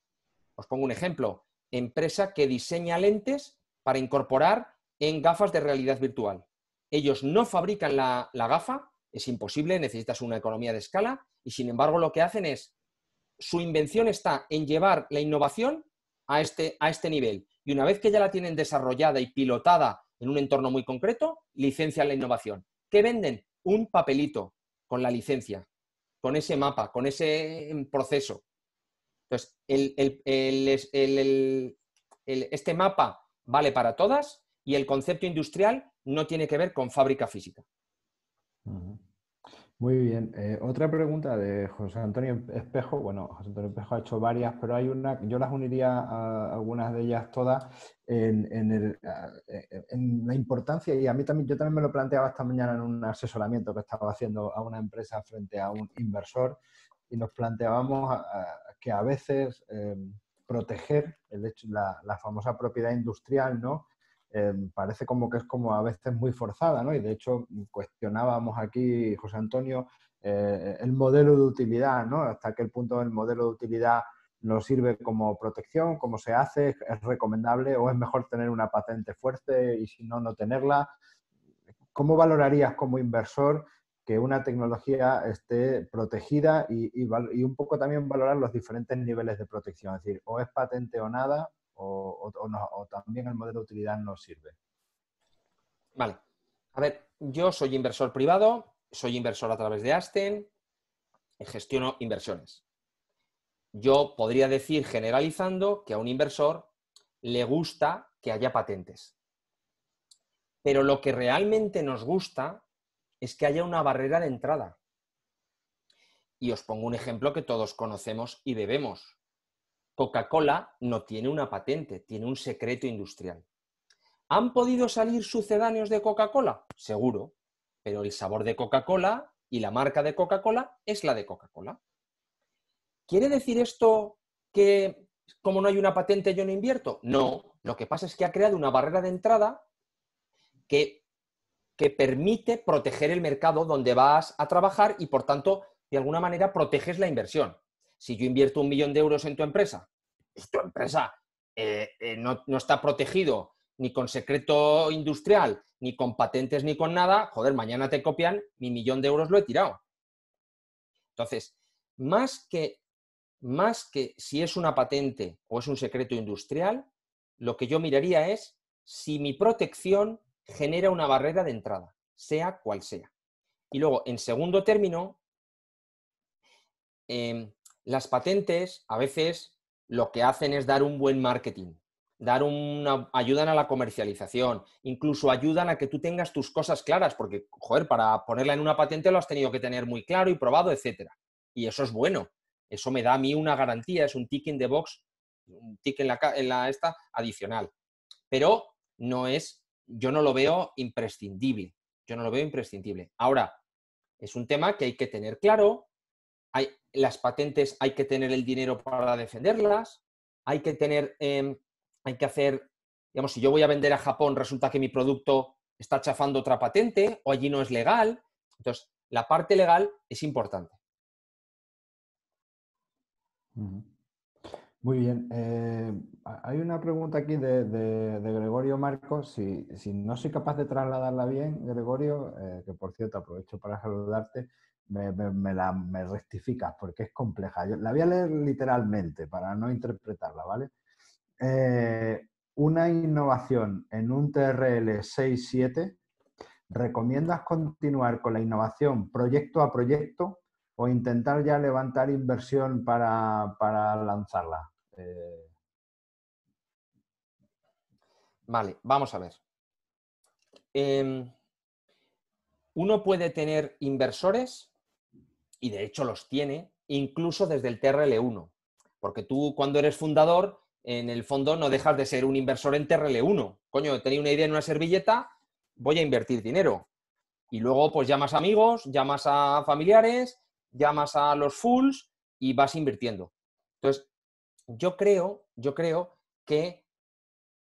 Os pongo un ejemplo. Empresa que diseña lentes para incorporar en gafas de realidad virtual. Ellos no fabrican la gafa, es imposible, necesitas una economía de escala, y sin embargo lo que hacen es, su invención está en llevar la innovación a este nivel. Y una vez que ya la tienen desarrollada y pilotada en un entorno muy concreto, licencian la innovación. ¿Qué venden? Un papelito con la licencia, con ese mapa, con ese proceso. Entonces, este mapa vale para todas y el concepto industrial no tiene que ver con fábrica física. Muy bien. Otra pregunta de José Antonio Espejo. Bueno, José Antonio Espejo ha hecho varias, pero hay una, yo las uniría a algunas de ellas todas en la importancia, y a mí también, yo también me lo planteaba esta mañana en un asesoramiento que estaba haciendo a una empresa frente a un inversor, y nos planteábamos que a veces proteger la famosa propiedad industrial, ¿no? Parece como que es como a veces muy forzada, ¿no? Y de hecho cuestionábamos aquí, José Antonio, el modelo de utilidad, ¿no? Hasta qué punto el modelo de utilidad nos sirve como protección, cómo se hace, es recomendable o es mejor tener una patente fuerte y si no, no tenerla. ¿Cómo valorarías como inversor que una tecnología esté protegida y un poco también valorar los diferentes niveles de protección? Es decir, o es patente o nada, o también el modelo de utilidad no sirve. Vale. A ver, yo soy inversor privado, soy inversor a través de Asten, gestiono inversiones. Yo podría decir, generalizando, que a un inversor le gusta que haya patentes. Pero lo que realmente nos gusta es que haya una barrera de entrada. Y os pongo un ejemplo que todos conocemos y bebemos. Coca-Cola no tiene una patente, tiene un secreto industrial. ¿Han podido salir sucedáneos de Coca-Cola? Seguro, pero el sabor de Coca-Cola y la marca de Coca-Cola es la de Coca-Cola. ¿Quiere decir esto que como no hay una patente yo no invierto? No, lo que pasa es que ha creado una barrera de entrada que permite proteger el mercado donde vas a trabajar y, por tanto, de alguna manera proteges la inversión. Si yo invierto 1 millón de euros en tu empresa, tu empresa no está protegido ni con secreto industrial, ni con patentes, ni con nada, joder, mañana te copian, mi 1 millón de euros lo he tirado. Entonces, más que si es una patente o es un secreto industrial, lo que yo miraría es si mi protección genera una barrera de entrada, sea cual sea. Y luego, en segundo término, las patentes a veces lo que hacen es dar un buen marketing, ayudan a la comercialización, incluso ayudan a que tú tengas tus cosas claras, porque, joder, para ponerla en una patente lo has tenido que tener muy claro y probado, etcétera. Y eso es bueno. Eso me da a mí una garantía, es un tick in the box, un tick en la esta adicional. Pero yo no lo veo imprescindible. Yo no lo veo imprescindible. Ahora, es un tema que hay que tener claro. Las patentes hay que tener el dinero para defenderlas. Hay que hacer, digamos, si yo voy a vender a Japón, resulta que mi producto está chafando otra patente o allí no es legal. Entonces, la parte legal es importante. Muy bien. Hay una pregunta aquí de Gregorio Marcos. Si no soy capaz de trasladarla bien, Gregorio, que por cierto aprovecho para saludarte, me rectificas porque es compleja. Yo la voy a leer literalmente para no interpretarla, ¿vale? Una innovación en un TRL 6-7, ¿recomiendas continuar con la innovación proyecto a proyecto o intentar ya levantar inversión para lanzarla? Vale, vamos a ver. Uno puede tener inversores, y de hecho los tiene, incluso desde el TRL1. Porque tú, cuando eres fundador, en el fondo no dejas de ser un inversor en TRL1. Coño, tenía una idea en una servilleta, voy a invertir dinero. Y luego pues llamas a amigos, llamas a familiares, llamas a los fulls y vas invirtiendo. Entonces, yo creo que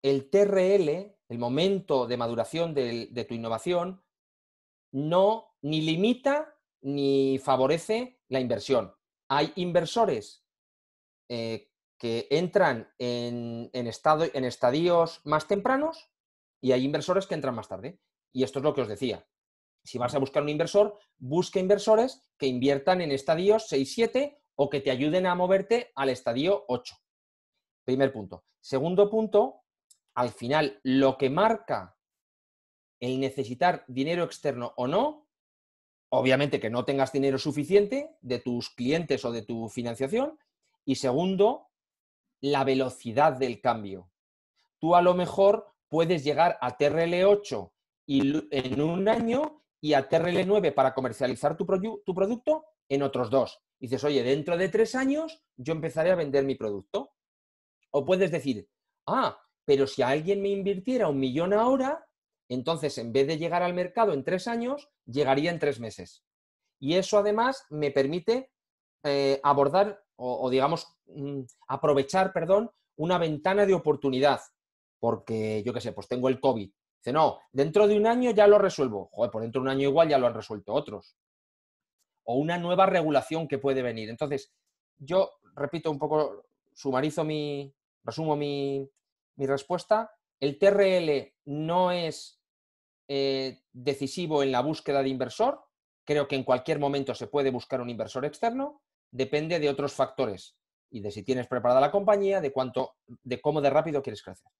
el TRL, el momento de maduración de tu innovación, no ni limita ni favorece la inversión. Hay inversores que entran en estadios más tempranos y hay inversores que entran más tarde. Y esto es lo que os decía. Si vas a buscar un inversor, busca inversores que inviertan en estadios 6-7 o que te ayuden a moverte al estadio 8. Primer punto. Segundo punto, al final, lo que marca el necesitar dinero externo o no, obviamente que no tengas dinero suficiente de tus clientes o de tu financiación. Y segundo, la velocidad del cambio. Tú a lo mejor puedes llegar a TRL8 en un año y a TRL9 para comercializar tu producto en otros 2. Dices, oye, dentro de 3 años yo empezaré a vender mi producto. O puedes decir, pero si alguien me invirtiera 1 millón ahora, entonces en vez de llegar al mercado en 3 años, llegaría en 3 meses. Y eso además me permite abordar o digamos, aprovechar, perdón, una ventana de oportunidad. Porque, yo qué sé, pues tengo el COVID. Dice, no, dentro de un año ya lo resuelvo. Joder, por dentro de un año igual ya lo han resuelto otros. O una nueva regulación que puede venir. Entonces, yo repito un poco, resumo mi respuesta. El TRL no es decisivo en la búsqueda de inversor. Creo que en cualquier momento se puede buscar un inversor externo. Depende de otros factores y de si tienes preparada la compañía, de cómo de rápido quieres crecer.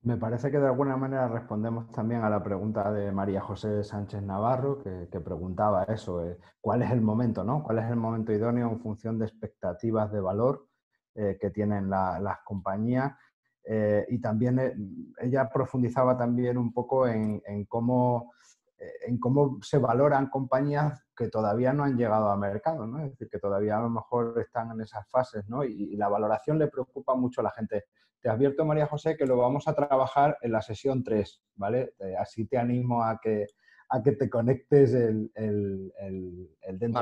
Me parece que de alguna manera respondemos también a la pregunta de María José Sánchez Navarro, que preguntaba eso, ¿cuál es el momento, ¿no? ¿Cuál es el momento idóneo en función de expectativas de valor que tienen las compañías? Y también ella profundizaba también un poco en cómo se valoran compañías que todavía no han llegado a mercado, ¿no? Es decir, que todavía a lo mejor están en esas fases, ¿no? Y la valoración le preocupa mucho a la gente. Te advierto, María José, que lo vamos a trabajar en la sesión 3, ¿vale? Así te animo a que te conectes dentro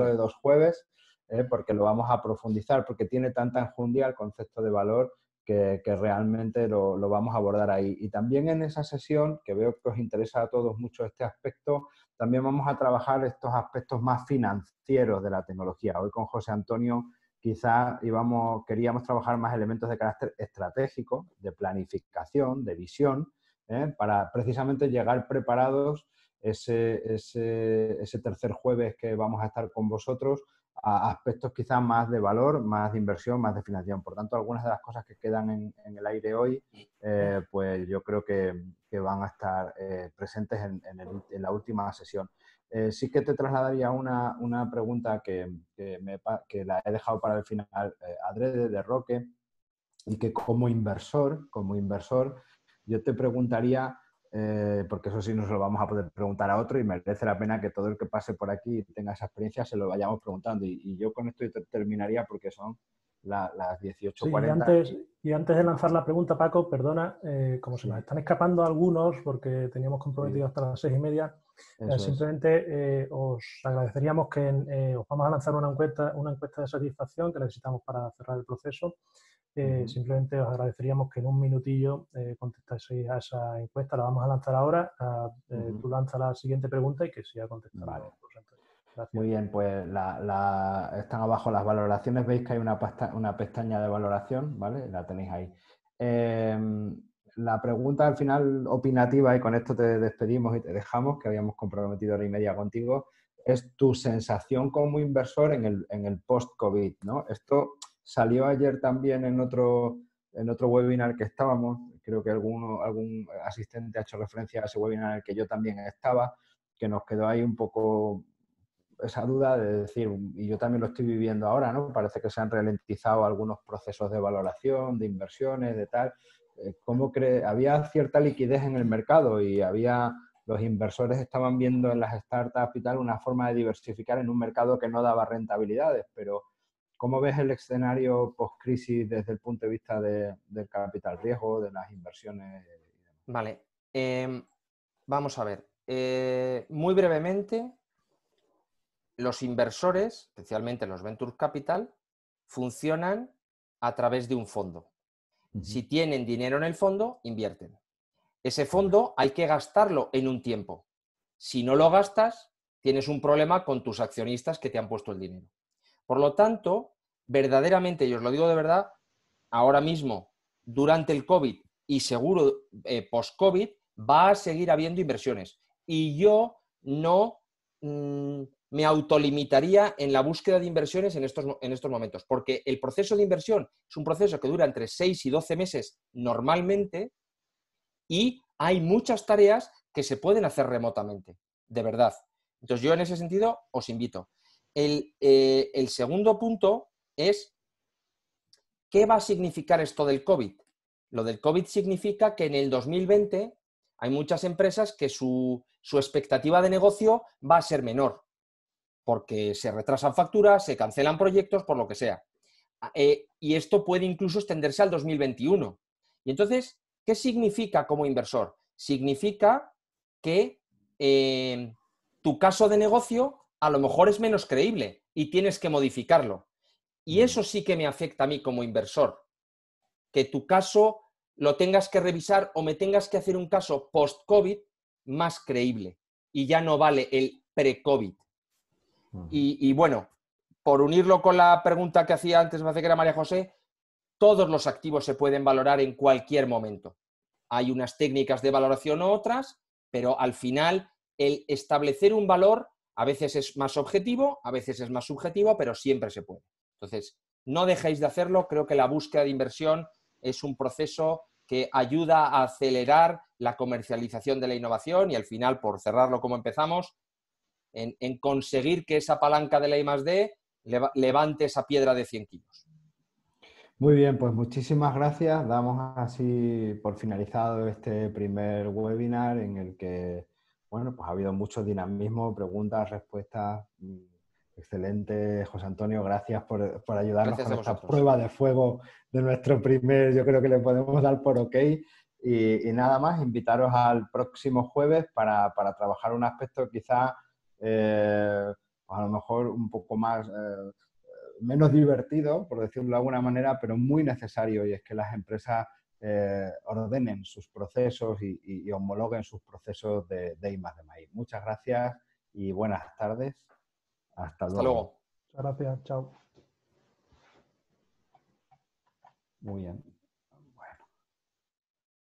de 2 jueves, porque lo vamos a profundizar, porque tiene tanta enjundia el concepto de valor que realmente lo vamos a abordar ahí. Y también en esa sesión, que veo que os interesa a todos mucho este aspecto, también vamos a trabajar estos aspectos más financieros de la tecnología. Hoy con José Antonio quizás queríamos trabajar más elementos de carácter estratégico, de planificación, de visión, para precisamente llegar preparados ese tercer jueves que vamos a estar con vosotros a aspectos quizás más de valor, más de inversión, más de financiación. Por tanto, algunas de las cosas que quedan en el aire hoy, pues yo creo que van a estar presentes en la última sesión. Sí que te trasladaría una pregunta que la he dejado para el final adrede de Roque, y que como inversor, yo te preguntaría, porque eso sí nos lo vamos a poder preguntar a otro y merece la pena que todo el que pase por aquí y tenga esa experiencia se lo vayamos preguntando. Y yo con esto terminaría porque son las 18:40. Sí, y antes de lanzar la pregunta, Paco, perdona, como se nos están escapando algunos porque teníamos comprometido hasta las 6:30, simplemente os agradeceríamos que os vamos a lanzar una encuesta de satisfacción que necesitamos para cerrar el proceso. Simplemente os agradeceríamos que en un minutillo contestaseis a esa encuesta. La vamos a lanzar ahora. Tú lanzas la siguiente pregunta y que siga contestando. Vale. Gracias. Muy bien, pues están abajo las valoraciones, veis que hay una pestaña de valoración, ¿vale? La tenéis ahí. La pregunta al final opinativa, y con esto te despedimos y te dejamos, que habíamos comprometido hora y media contigo, es tu sensación como inversor en el post-COVID, ¿no? Esto salió ayer también en otro webinar que estábamos, creo que algún asistente ha hecho referencia a ese webinar en el que yo también estaba, que nos quedó ahí un poco esa duda de decir, y yo también lo estoy viviendo ahora, ¿no? Parece que se han ralentizado algunos procesos de valoración, de inversiones, de tal. Había cierta liquidez en el mercado y los inversores estaban viendo en las startups y tal una forma de diversificar en un mercado que no daba rentabilidades, pero ¿cómo ves el escenario post-crisis desde el punto de vista del capital riesgo, de las inversiones? Vale, vamos a ver. Muy brevemente, los inversores, especialmente los Venture Capital, funcionan a través de un fondo. Si tienen dinero en el fondo, invierten. Ese fondo hay que gastarlo en un tiempo. Si no lo gastas, tienes un problema con tus accionistas que te han puesto el dinero. Por lo tanto, verdaderamente, y os lo digo de verdad, ahora mismo, durante el COVID y seguro post-COVID, va a seguir habiendo inversiones. Y yo no me autolimitaría en la búsqueda de inversiones en estos momentos, porque el proceso de inversión es un proceso que dura entre 6 y 12 meses normalmente, y hay muchas tareas que se pueden hacer remotamente, de verdad. Entonces yo en ese sentido os invito. El segundo punto es, ¿qué va a significar esto del COVID? Lo del COVID significa que en el 2020 hay muchas empresas que su expectativa de negocio va a ser menor, porque se retrasan facturas, se cancelan proyectos, por lo que sea. Y esto puede incluso extenderse al 2021. Y entonces, ¿qué significa como inversor? Significa que tu caso de negocio a lo mejor es menos creíble y tienes que modificarlo. Y eso sí que me afecta a mí como inversor, que tu caso lo tengas que revisar o me tengas que hacer un caso post-COVID más creíble y ya no vale el pre-COVID. Y bueno, por unirlo con la pregunta que hacía antes, me parece que era María José, todos los activos se pueden valorar en cualquier momento. Hay unas técnicas de valoración u otras, pero al final el establecer un valor a veces es más objetivo, a veces es más subjetivo, pero siempre se puede. Entonces, no dejéis de hacerlo. Creo que la búsqueda de inversión es un proceso que ayuda a acelerar la comercialización de la innovación y al final, por cerrarlo como empezamos, en conseguir que esa palanca de la I+D levante esa piedra de 100 kilos. Muy bien, pues muchísimas gracias. Damos así por finalizado este primer webinar en el que, bueno, pues ha habido mucho dinamismo, preguntas, respuestas. Excelente, José Antonio. Gracias por ayudarnos Gracias con a esta vosotros. prueba de fuego de nuestro primer, yo creo que le podemos dar por ok. Y nada más, invitaros al próximo jueves para trabajar un aspecto quizá, pues a lo mejor un poco más... menos divertido, por decirlo de alguna manera, pero muy necesario, y es que las empresas ordenen sus procesos y homologuen sus procesos de I+D+I. Muchas gracias y buenas tardes. Hasta Hasta luego. luego. Gracias, chao. Muy bien.